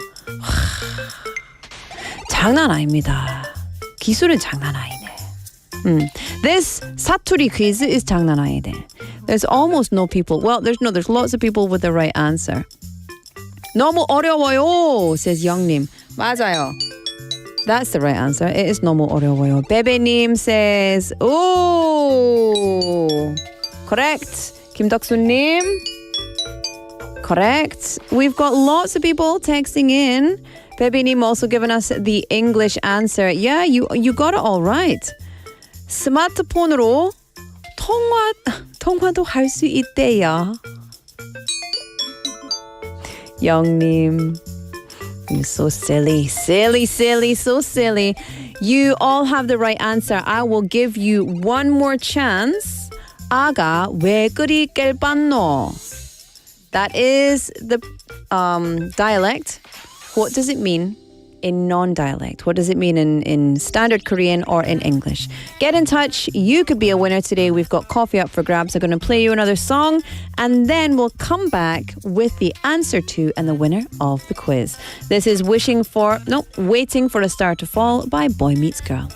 장난 아닙니다. 기술은 장난 아니네. This 사투리 quiz is 장난 아니네. There's almost no people. Well, there's lots of people with the right answer. 너무 어려워요, says 영님. 맞아요. That's the right answer. It is 너무 어려워요. 베베님 says, correct. 김덕수님, correct. We've got lots of people texting in. 베베님 also given us the English answer. Yeah, you got it all right. 스마트폰으로 통화도 할 수 있대요. 영님, you're so silly, so silly. You all have the right answer. I will give you one more chance. 아가 왜 그리 깰봤노? That is the dialect. What does it mean in non-dialect? What does it mean in standard Korean or in English? Get in touch. You could be a winner today. We've got coffee up for grabs. I'm going to play you another song and then we'll come back with the answer to and the winner of the quiz. This is Waiting for a Star to Fall by Boy Meets Girl.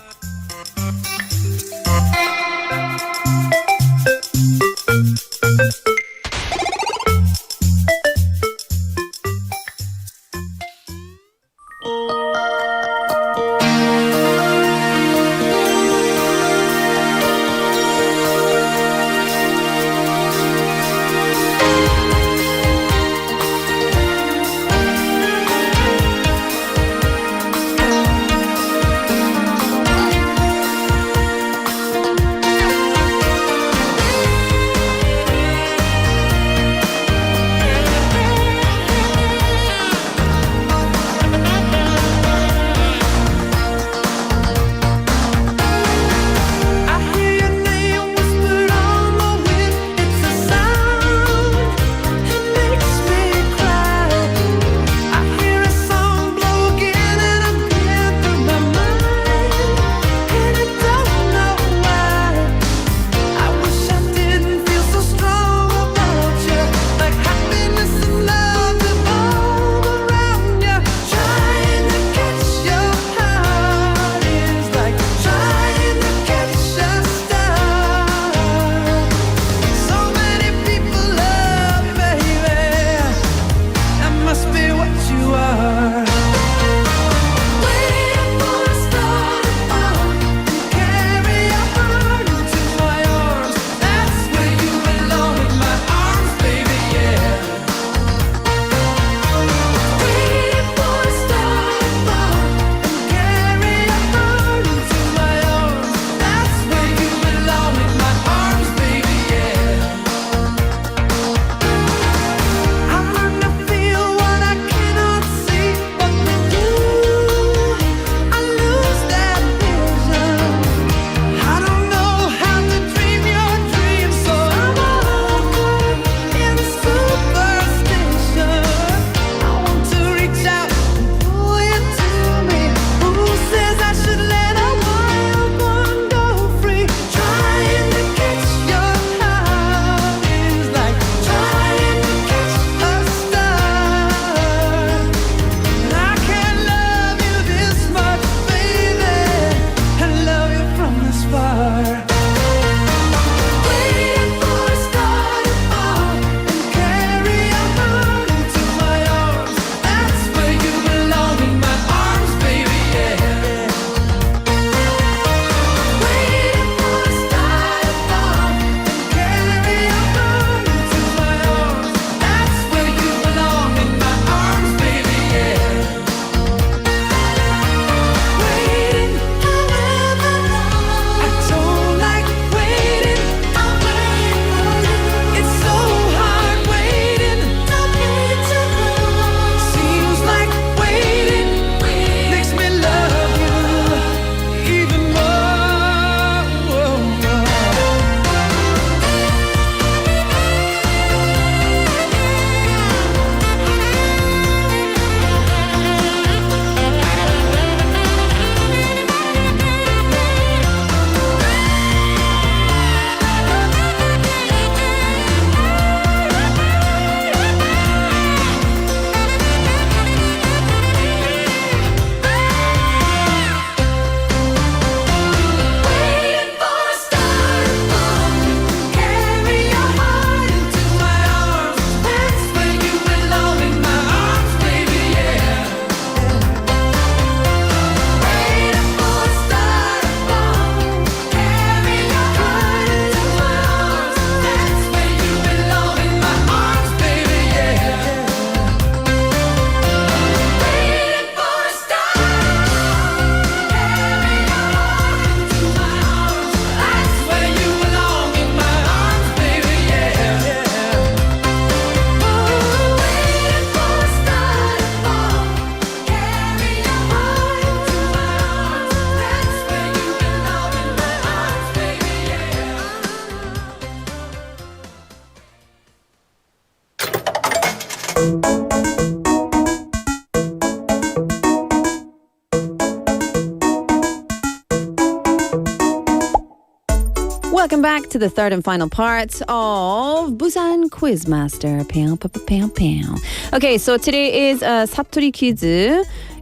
Welcome back to the third and final part of Busan Quizmaster. Pow, pow, pow, pow. Okay, so today is a 사투리 quiz.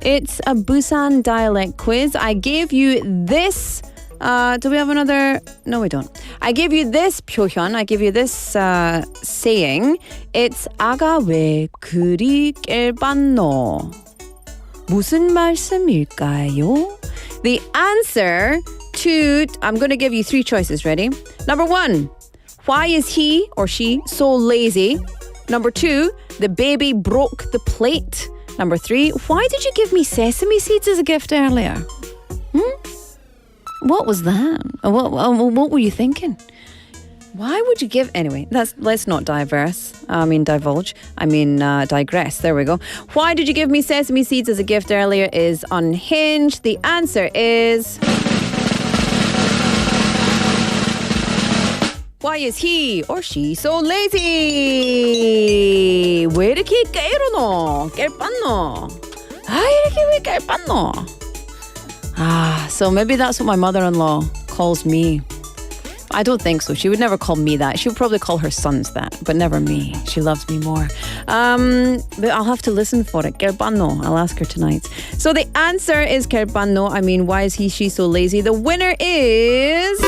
It's a Busan dialect quiz. I gave you this. Do we have another? No, we don't. I gave you this 표현. I give you this saying. It's 아가 왜 그리 깰봤노? 무슨 말씀일까요? The answer to, I'm going to give you three choices. Ready? Number one, why is he or she so lazy? Number two, the baby broke the plate. Number three, why did you give me sesame seeds as a gift earlier? What was that? What were you thinking? Why would you give... Anyway, let's not digress. Digress. There we go. Why did you give me sesame seeds as a gift earlier is unhinged. The answer is... Why is he or she so lazy? 왜 이렇게 깨르노? 깰빤노? 이렇게 왜 깰빤노? So maybe that's what my mother-in-law calls me. I don't think so. She would never call me that. She would probably call her sons that, but never me. She loves me more. But I'll have to listen for it. 깰빤노. I'll ask her tonight. So the answer is 깰빤노. Why is he, she so lazy? The winner is...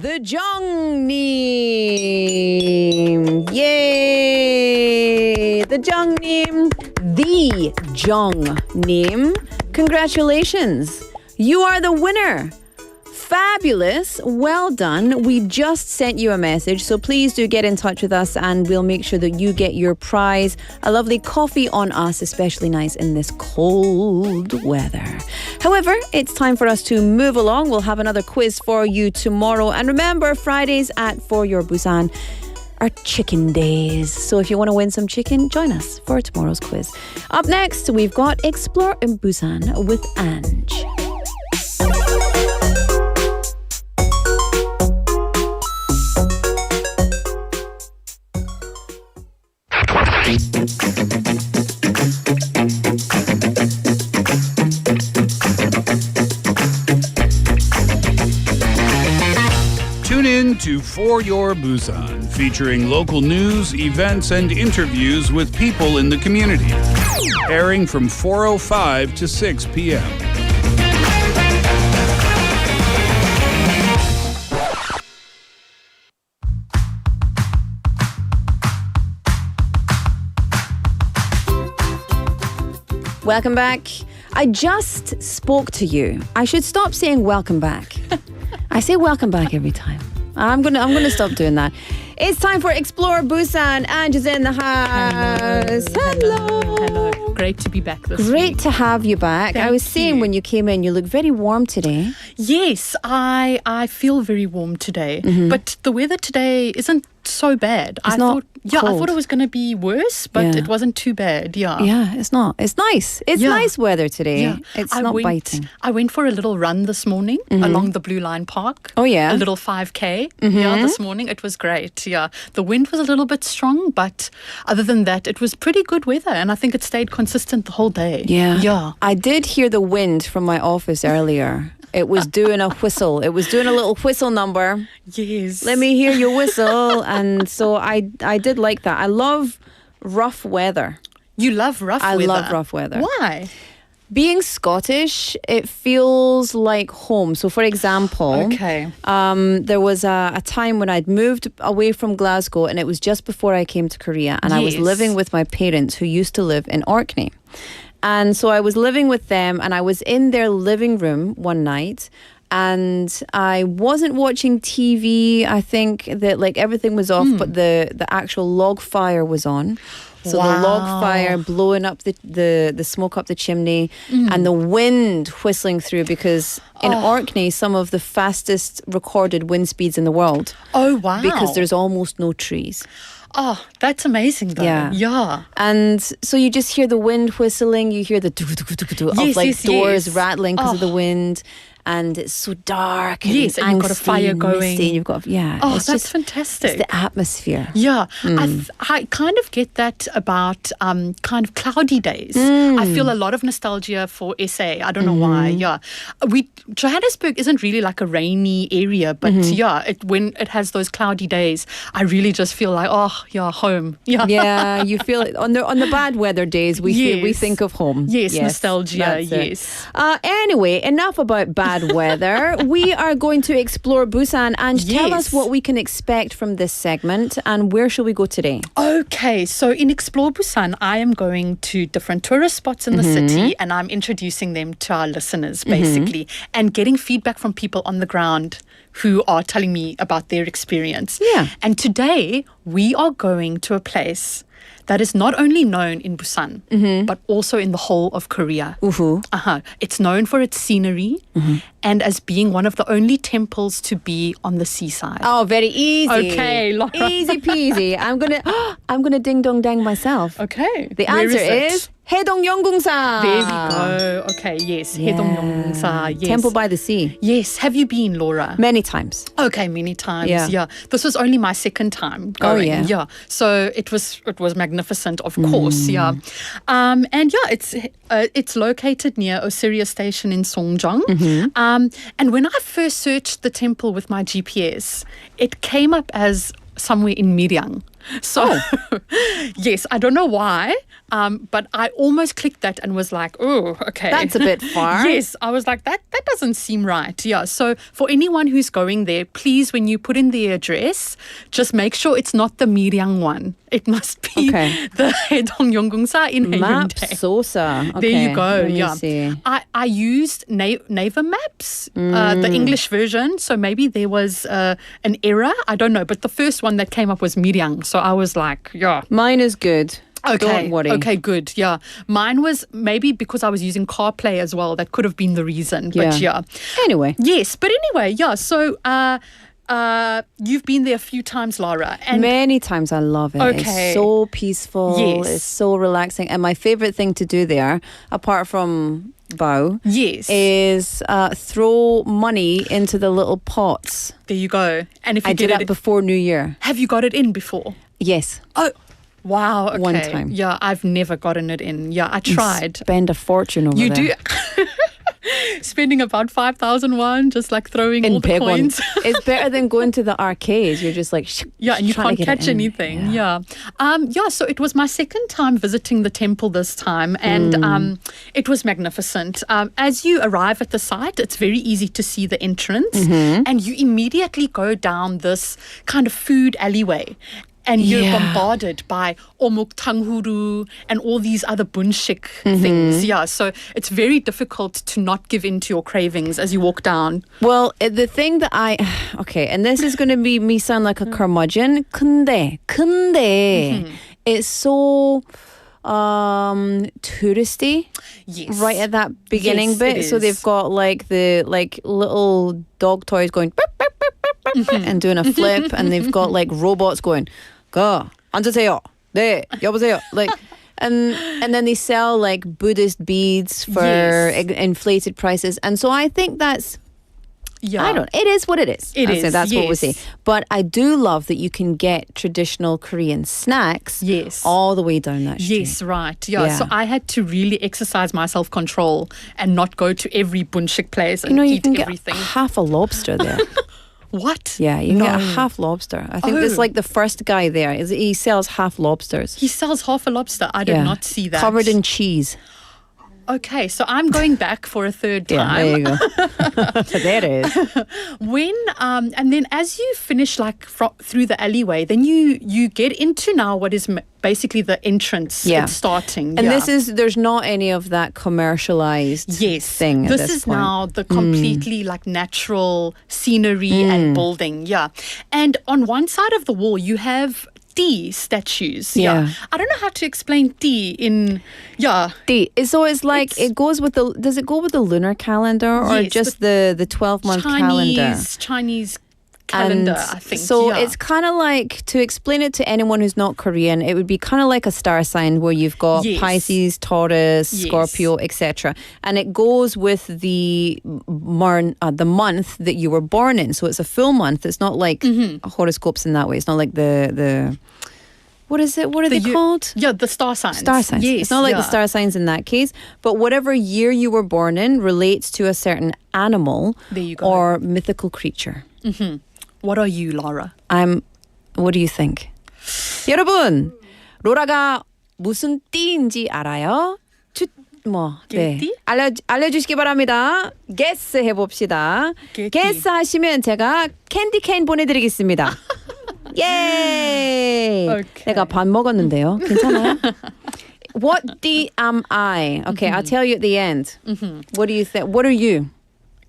the Jungnim. Yay! The Jungnim. The Jungnim. Congratulations. You are the winner. Fabulous. Well done. We just sent you a message, so please do get in touch with us and we'll make sure that you get your prize. A lovely coffee on us, especially nice in this cold weather. However, it's time for us to move along. We'll have another quiz for you tomorrow. And remember, Fridays at For Your Busan are chicken days. So if you want to win some chicken, join us for tomorrow's quiz. Up next, we've got Explore in Busan with Ange. Tune in to For Your Busan, featuring local news, events, and interviews with people in the community. Airing from 4:05 to 6 p.m. Welcome back. I just spoke to you. I should stop saying welcome back. I say welcome back every time. I'm gonna stop doing that. It's time for Explore Busan. Ange is in the house. Hello. Great to be back this Great week. to have you back. Thank I was saying you. when you came in, you look very warm today. Yes, I feel very warm today. But the weather today isn't so bad. It's I not thought it was going to be worse, but Yeah. it wasn't too bad. Yeah. Yeah, it's not. It's nice. It's Yeah. nice weather today. Yeah. It's not biting. I went for a little run this morning along the Blue Line Park. Oh, yeah? A little 5K. Yeah, this morning. It was great. Yeah. The wind was a little bit strong, but other than that, it was pretty good weather. And I think it stayed consistent the whole day. Yeah. Yeah. I did hear the wind from my office earlier. It was doing a whistle. It was doing a little whistle number. Yes. Let me hear your whistle. And so I did like that. I love rough weather. You love rough weather? I love rough weather. Why? Being Scottish, it feels like home. So, for example, there was a time when I'd moved away from Glasgow and it was just before I came to Korea. And I was Yes. living with my parents who used to live in Orkney. And so I was living with them and I was in their living room one night and I wasn't watching TV. I think that everything was off, but the actual log fire was on. So the log fire blowing up the smoke up the chimney and the wind whistling through because in Orkney, some of the fastest recorded wind speeds in the world. Oh, wow. Because there's almost no trees. Oh, that's amazing though. Yeah. And so you just hear the wind whistling, you hear the doors rattling because of the wind. and it's so dark. And Yes, and you've got a fire going. Misty, and you've got Oh, it's that's just fantastic. It's the atmosphere. Yeah, I kind of get that about kind of cloudy days. I feel a lot of nostalgia for SA. I don't know why. Yeah, Johannesburg isn't really like a rainy area, but when it has those cloudy days, I really just feel like home. Yeah, yeah, you feel it on the bad weather days. We think of home. Yes, nostalgia. Yes. Anyway, enough about bad weather. We are going to explore Busan and tell us what we can expect from this segment and where shall we go today? Okay, so in Explore Busan, I am going to different tourist spots in the city and I'm introducing them to our listeners basically and getting feedback from people on the ground who are telling me about their experience. Yeah. And today we are going to a place that is not only known in Busan, but also in the whole of Korea. It's known for its scenery and as being one of the only temples to be on the seaside. Oh, very easy. Okay, Laura. Easy peasy. I'm gonna ding dong dang myself. Okay. The answer is 해동영궁사. There we go. Okay, yes. 해동영궁사. Yes. Temple by the sea. Yes. Have you been, Laura? Many times. Okay, many times. Yeah. Yeah. This was only my second time going. Oh, yeah. Yeah. So it was magnificent, of course. Yeah. And it's located near Osiria Station in Songjeong. And when I first searched the temple with my GPS, it came up as somewhere in Miryang. So, yes, I don't know why, but I almost clicked that and was like, oh, okay. That's a bit far. Yes, I was like, that doesn't seem right. Yeah, so for anyone who's going there, please, when you put in the address, just make sure it's not the Miryang one. It must be the 해동영궁사 in Haeundae. Mapsosa. Okay, there you go. let me Yeah, see. I used Naver Maps, the English version, so maybe there was an error. I don't know, but the first one that came up was Miryang. So I was like, yeah. Mine is good. Okay. Don't worry. Okay, good. Yeah. Mine was maybe because I was using CarPlay as well. That could have been the reason. But yeah. Anyway. Yes. But anyway, yeah. So you've been there a few times, Lara. And many times. I love it. Okay. It's so peaceful. Yes. It's so relaxing. And my favorite thing to do there, apart from bao, is throw money into the little pots. There you go. And if you I did that before New Year. Have you got it in before? Yes. Oh. Wow, okay. One time. Yeah, I've never gotten it in. Yeah, I tried. You spend a fortune over there. You do. Spending about 5,000 won, just like throwing all the coins. It's better than going to the arcades. You're just like, yeah, and you can't catch anything. Yeah. So it was my second time visiting the temple this time, and it was magnificent. As you arrive at the site, it's very easy to see the entrance, and you immediately go down this kind of food alleyway. And you're bombarded by omuk tanghuru and all these other bunshik things. Yeah, so it's very difficult to not give in to your cravings as you walk down. Well, the thing that and this is going to be me sound like a curmudgeon. 근데 it's so touristy. Yes. Right at that beginning bit. So they've got like the little dog toys going and doing a flip, and they've got like robots going, 가, 앉으세요. 네, 여보세요. Like, and then they sell like Buddhist beads for inflated prices. And so I think that's, it is what it is. That's what we say. But I do love that you can get traditional Korean snacks all the way down that street. Yes, right. Yeah. So I had to really exercise my self-control and not go to every bunshik place and you eat can everything. Get half a lobster there. What? Yeah, you can get a half lobster. I think it's like the first guy there. He sells half lobsters. He sells half a lobster. I did not see that. Covered in cheese. Okay, so I'm going back for a third time. Yeah, there you go. There it is. When and then as you finish like through the alleyway, then you get into now what is basically the entrance. It's starting. And there's not any of that commercialized thing. This is point. now the completely like natural scenery and building. Yeah, and on one side of the wall you have tea statues. Yeah. I don't know how to explain tea in tea. So it's like does it go with the lunar calendar or just the 12-month calendar? Chinese calendar, And I think. so yeah. it's kind of like, to explain it to anyone who's not Korean, it would be kind of like a star sign where you've got Yes. Pisces, Taurus, Yes. Scorpio, etc. And it goes with the month that you were born in. So it's a full month. It's not like horoscopes in that way. It's not like the what is it? What are they called? Yeah, the star signs. Star signs. Yes, It's not like the yeah. star signs in that case, but whatever year you were born in relates to a certain animal There you go. or mythical creature. What are you, Laura? What do you think? 여러분, 로라가 무슨 띠인지 알아요? 네. 띠? 알려주시기 바랍니다. guess 해봅시다. guess 하시면 제가 캔디 캔 보내드리겠습니다. 예! Okay. 내가 밥 먹었는데요. 괜찮아요? What D am I? Okay, I'll tell you at the end. What do you think? What are you?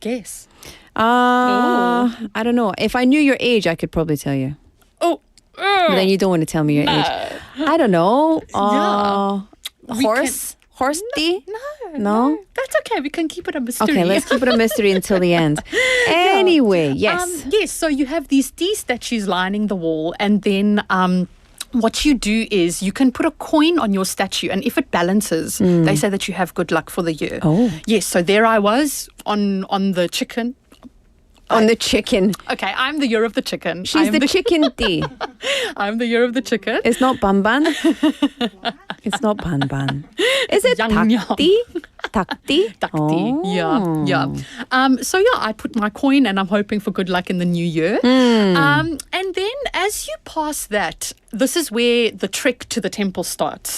Guess. I don't know. If I knew your age, I could probably tell you. Oh. But then you don't want to tell me your age. I don't know. Horse? Horse D? No? That's okay. We can keep it a mystery. Okay, let's keep it a mystery until the end. Anyway, yes. Yes, so you have these tea statues lining the wall, and then what you do is you can put a coin on your statue, and if it balances, they say that you have good luck for the year. Oh. Yes, so there I was on the chicken. On the chicken. Okay, I'm the year of the chicken. She's the chicken tea. I'm the year of the chicken. It's not banban. It's not banban. Is it Yang 닭띠? 닭띠? Dakti. Yeah. So I put my coin and I'm hoping for good luck in the new year. And then as you pass that, this is where the trek to the temple starts.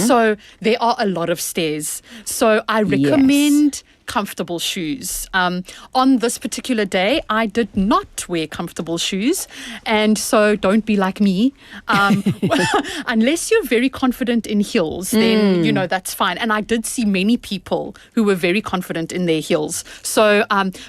So there are a lot of stairs. So I recommend comfortable shoes. On this particular day, I did not wear comfortable shoes. And so don't be like me. Unless you're very confident in heels, then, that's fine. And I did see many people who were very confident in their heels. So,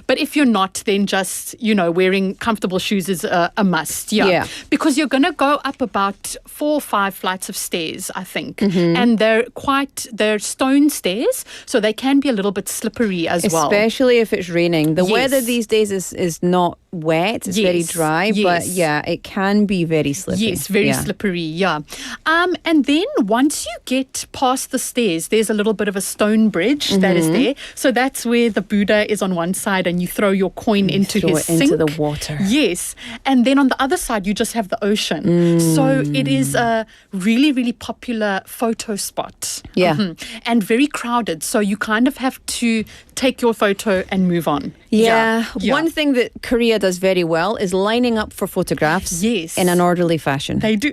but if you're not, then just, wearing comfortable shoes is a must. Yeah. Because you're going to go up about 4 or 5 flights of stairs, I think. And they're stone stairs, so they can be a little bit slippery as well. Especially if it's raining. The weather these days is not wet. It's very dry. But yeah, it can be very slippery. Yes, very slippery, yeah. And then once you get past the stairs, there's a little bit of a stone bridge that is there. So that's where the Buddha is on one side and you throw your coin into his sink. Into the water. Yes. And then on the other side, you just have the ocean. So it is a really, really popular photo spot. Yeah. And very crowded. So you kind of have to take your photo and move on. Yeah. One thing that Korea does very well is lining up for photographs in an orderly fashion. They do.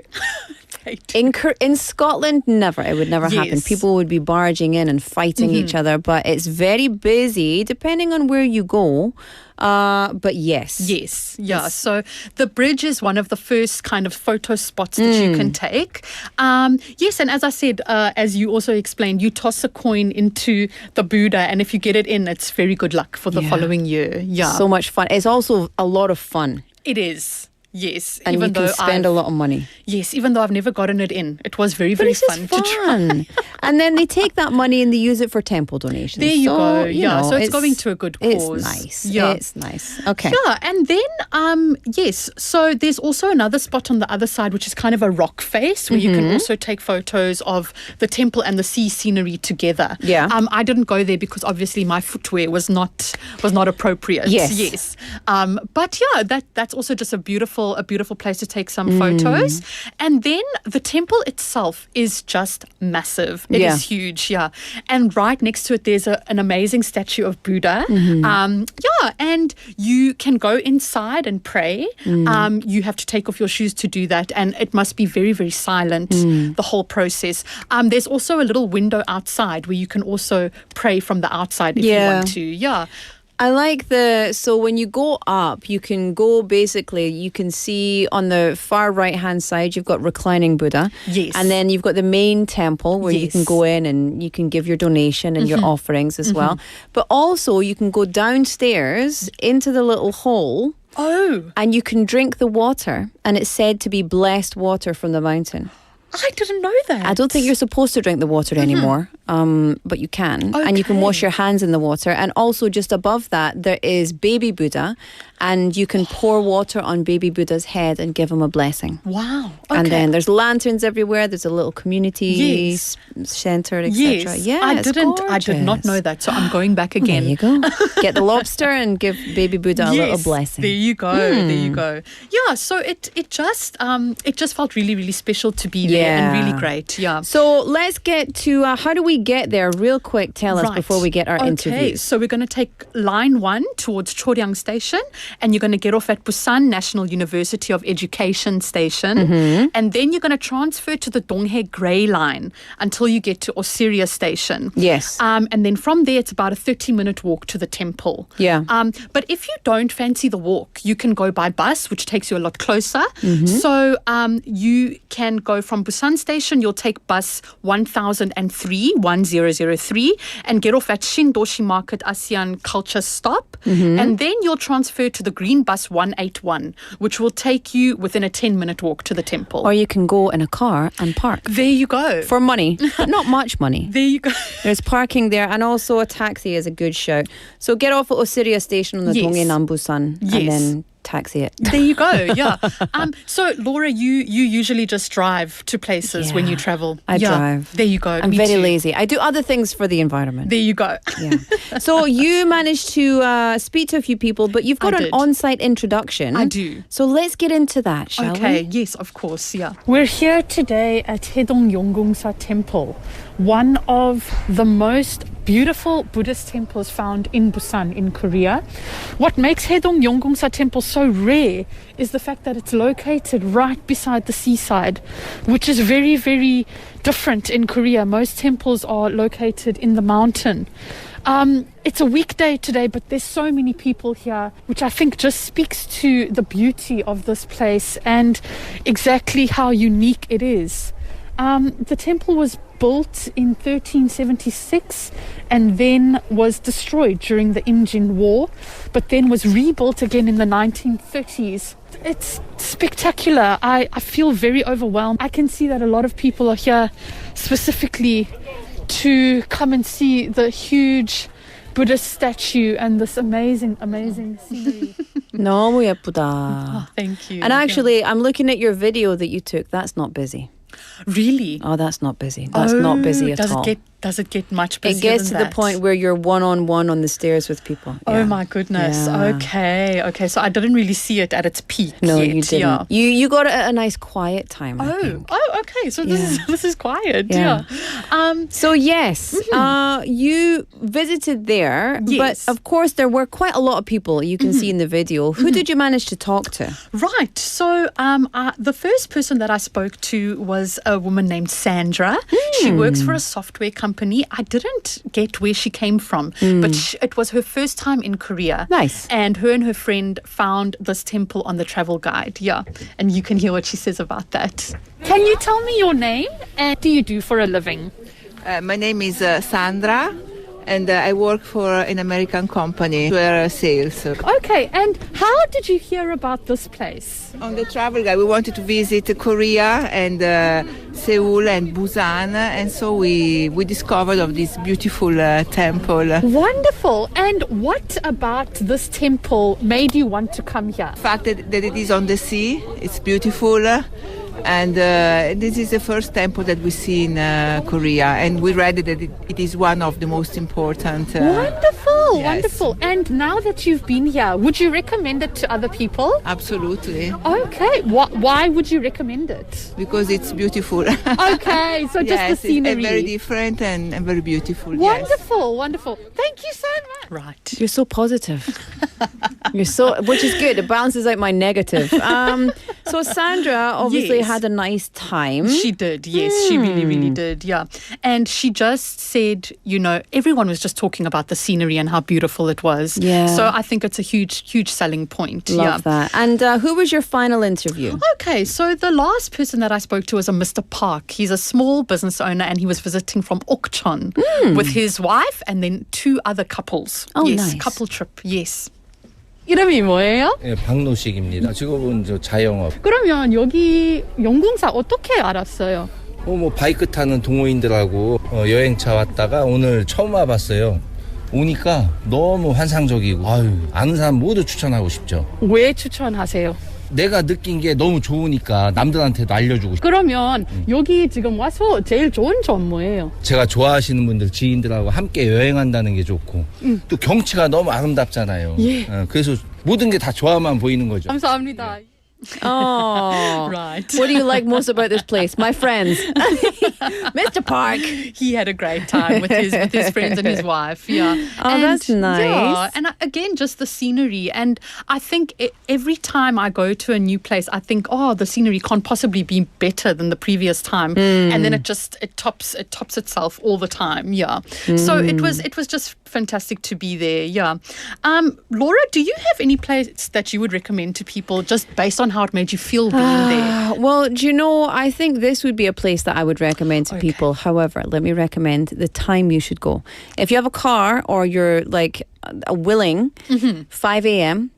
In Scotland, never. It would never happen. People would be barging in and fighting each other, but it's very busy depending on where you go. But yes. Yes, yeah. So the bridge is one of the first kind of photo spots that you can take. Yes, and as I said, as you also explained, you toss a coin into the Buddha, and if you get it in, it's very good luck for the following year. Yeah. So much fun. It's also a lot of fun. It is. Yes, and even you can spend a lot of money. Yes, even though I've never gotten it in, it was very, very fun to try. And then they take that money and they use it for temple donations. There you go. You know, so it's going to a good cause. It's nice. Yeah. It's nice. Okay. Yeah, and then yes, so there's also another spot on the other side, which is kind of a rock face, where you can also take photos of the temple and the sea scenery together. Yeah. I didn't go there because obviously my footwear was not appropriate. Yes. But yeah, that's also just a beautiful place to take some photos. And then the temple itself is just massive. It is huge, and right next to it there's an amazing statue of Buddha. And you can go inside and pray. You have to take off your shoes to do that, and it must be very, very silent, the whole process. There's also a little window outside where you can also pray from the outside if you want to. I like so when you go up, you can see on the far right-hand side, you've got reclining Buddha. Yes. And then you've got the main temple where you can go in and you can give your donation and your offerings as well. But also you can go downstairs into the little hole. Oh. And you can drink the water, and it's said to be blessed water from the mountain. I didn't know that. I don't think you're supposed to drink the water anymore, but you can. And you can wash your hands in the water. And also just above that, there is baby Buddha. and you can pour water on baby Buddha's head and give him a blessing. Wow. Okay. And then there's lanterns everywhere. There's a little community center, etc. Yes. I did not know that, so I'm going back again. There you go. Get the lobster and give baby Buddha a little blessing. There you go. There you go. Yeah, so it just felt really, really special to be there and really great. Yeah. So let's get to how do we get there? Real quick, tell us before we get our interviews. So we're going to take line 1 towards Choryang Station, and you're going to get off at Busan National University of Education Station, and then you're going to transfer to the Donghae Grey Line until you get to Osiria Station. Yes. And then from there, it's about a 30-minute walk to the temple. Yeah. But if you don't fancy the walk, you can go by bus, which takes you a lot closer. So you can go from Busan Station, you'll take bus 1003, and get off at Shindoshi Market ASEAN Culture Stop. And then you'll transfer to the green bus 181, which will take you within a 10-minute walk to the temple. Or you can go in a car and park. There you go. For money, but not much money. There you go. There's parking there, and also a taxi is a good shout. So get off at Osiria Station on the Donghae Nambusan, and then taxi it. There you go. Yeah. So Laura, you usually just drive to places when you travel. I drive. There you go. I'm very lazy. I do other things for the environment. There you go. Yeah. So you managed to speak to a few people, but you've got an on-site introduction. I do. So let's get into that, shall we? Okay. Yes, of course. Yeah. We're here today at Haedong Yonggungsa Temple, one of the most beautiful Buddhist temples found in Busan, in Korea. What makes Haedong Yonggungsa Temple so rare is the fact that it's located right beside the seaside, which is very, very different in Korea. Most temples are located in the mountain. It's a weekday today, but there's so many people here, which I think just speaks to the beauty of this place and exactly how unique it is. The temple was built in 1376 and then was destroyed during the Imjin War, but then was rebuilt again in the 1930s. It's spectacular. I feel very overwhelmed. I can see that a lot of people are here specifically to come and see the huge Buddhist statue and this amazing scenery. 너무 예쁘다. Oh, thank you. And actually, I'm looking at your video that you took. That's not busy. Really? Oh, that's not busy. That's not busy at all. Does it get much busier? It gets than to that? the point where you're one-on-one on the stairs with people. Oh my goodness. Yeah. Okay. So I didn't really see it at its peak. No, yet. you didn't. Yeah. You got it at a nice quiet time. Okay. So this is quiet. Yeah. So yes, you visited there, but of course there were quite a lot of people you can see in the video. Who did you manage to talk to? Right. So the first person that I spoke to was a woman named Sandra. She works for a software company. I didn't get where she came from, but it was her first time in Korea. Nice. And her friend found this temple on the travel guide. Yeah. And you can hear what she says about that. Can you tell me your name and what do you do for a living? My name is Sandra, and I work for an American company where sales. Okay, and how did you hear about this place? On the travel guide, we wanted to visit Korea and Seoul and Busan, and so we discovered of this beautiful temple. Wonderful. And what about this temple made you want to come here? The fact that it is on the sea, it's beautiful. And this is the first temple that we see in Korea, and we read that it is one of the most important. Wonderful. And now that you've been here, would you recommend it to other people? Absolutely. Okay. Why would you recommend it? Because it's beautiful. Okay, so just the scenery. It's very different and very beautiful. Wonderful. Thank you so much. Right. You're so positive. Which is good. It balances out my negative. So Sandra obviously had a nice time. She did, yes. She really, really did, yeah. And she just said, everyone was just talking about the scenery and how beautiful it was. Yeah. So I think it's a huge, huge selling point. Love that. And who was your final interview? Okay, so the last person that I spoke to was a Mr. Park. He's a small business owner and he was visiting from Okcheon with his wife and then 2 other couples. Oh, yes, nice. Couple trip, yes. 이름이 뭐예요? 예, 박노식입니다. 직업은 자영업. 그러면 여기 영궁사 어떻게 알았어요? 바이크 타는 동호인들하고 여행차 왔다가 오늘 처음 와봤어요. 오니까 너무 환상적이고 아는 사람 모두 추천하고 싶죠. 왜 추천하세요? 내가 느낀 게 너무 좋으니까 남들한테도 알려주고 싶어요. 그러면 여기 지금 와서 제일 좋은 점 뭐예요? 제가 좋아하시는 분들 지인들하고 함께 여행한다는 게 좋고 또 경치가 너무 아름답잖아요. 예. 그래서 모든 게 다 좋아만 보이는 거죠. 감사합니다. Oh, right. What do you like most about this place? My friends. Mr. Park. He had a great time with his friends and his wife. Yeah. Oh, and, that's nice. Yeah, and again, just the scenery. And I think every time I go to a new place, I think, oh, the scenery can't possibly be better than the previous time. And then it tops itself all the time. Yeah. So it was just fantastic to be there. Yeah. Laura, do you have any place that you would recommend to people just based on how it made you feel being there? Well, do you know, I think this would be a place that I would recommend to people. However, let me recommend the time you should go. If you have a car or you're like willing, 5 a.m.,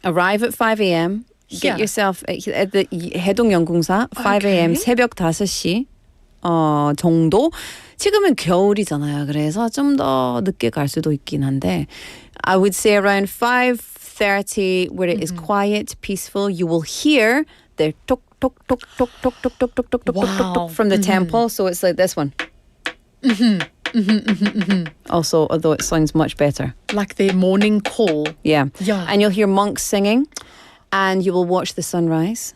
arrive at 5 a.m., get yourself at the 해동연궁사 5 a.m. 새벽 5시 정도. 지금은 겨울이잖아요. 그래서 좀 더 늦게 갈 수도 있긴 한데 I would say around 5:30 where it is quiet, peaceful. You will hear the tok tok tok tok tok tok tok tok tok tok tok tok from the temple. So it's like this one. Also, although it sounds much better. Like their morning call. Yeah. Yeah. And you'll hear monks singing and you will watch the sunrise.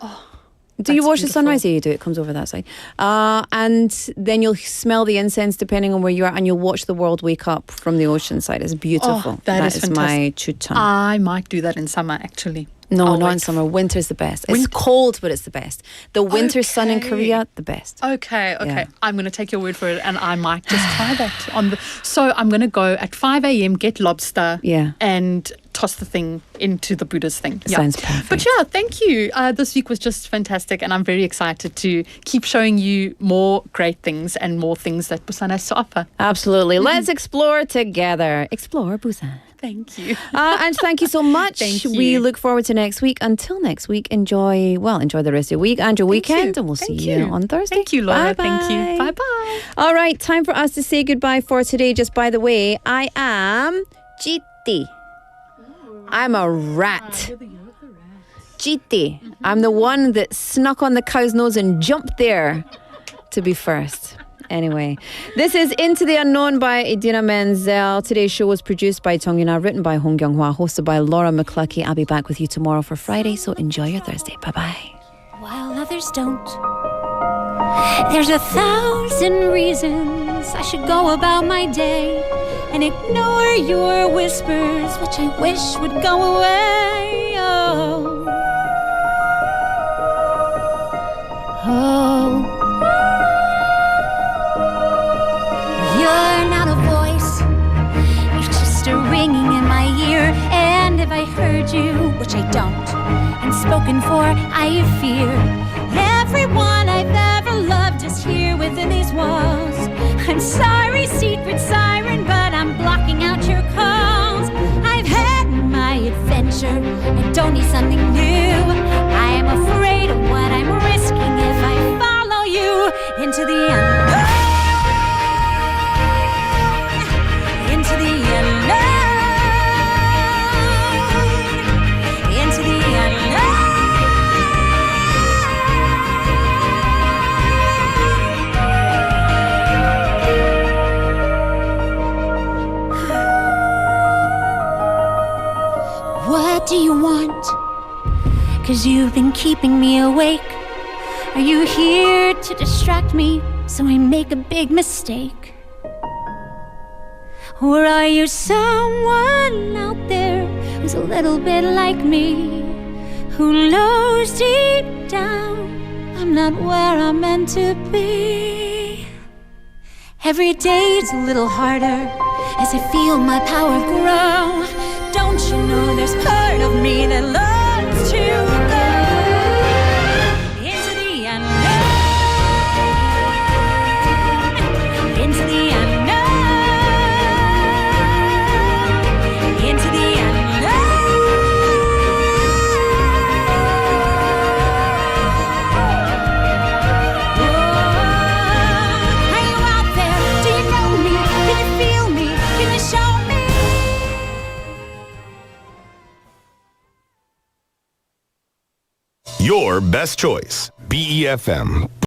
Do you watch the sunrise? Yeah, you do. It comes over that side. And then you'll smell the incense depending on where you are and you'll watch the world wake up from the ocean side. It's beautiful. That is my chuchan. I might do that in summer, actually. No, not in summer. Winter's the best. It's cold, but it's the best. The winter sun in Korea, the best. Okay. Yeah. I'm going to take your word for it and I might just try that. So I'm going to go at 5 a.m., get lobster and toss the thing into the Buddha's thing. Sounds perfect. But yeah, thank you. This week was just fantastic and I'm very excited to keep showing you more great things and more things that Busan has to offer. Absolutely. Let's explore together. Explore Busan. Thank you. And thank you so much. Thank you. We look forward to next week. Until next week, enjoy the rest of your week and your weekend. And we'll see you on Thursday. Thank you, Laura. Bye-bye. Thank you. Bye-bye. All right, time for us to say goodbye for today. Just by the way, I am Chiti. I'm a rat. Chiti. I'm the one that snuck on the cow's nose and jumped there to be first. Anyway, this is Into the Unknown by Idina Menzel. Today's show was produced by Tong Yuna, written by Hong Kyung-hwa, hosted by Laura McCluckey. I'll be back with you tomorrow for Friday, so enjoy your Thursday. Bye-bye. While others don't, there's 1,000 reasons I should go about my day and ignore your whispers, which I wish would go away. Oh. You're not a voice, you're just a ringing in my ear. And if I heard you, which I don't, and spoken for, I fear. Everyone I've ever loved is here within these walls. I'm sorry, secret siren, but I'm blocking out your calls. I've had my adventure, I don't need something new. I am afraid of what I'm risking if I follow you into the unknown. Into the unknown. Into the unknown. What do you want? 'Cause you've been keeping me awake. Are you here to distract me so I make a big mistake? Or are you someone out there who's a little bit like me, who knows deep down I'm not where I'm meant to be? Every day's a little harder as I feel my power grow. Don't you know there's part of me that longs to go into the unknown, into the unknown, into the unknown. Are you out there? Do you know me? Can you feel me? Can you show me? Your best choice. BEFM.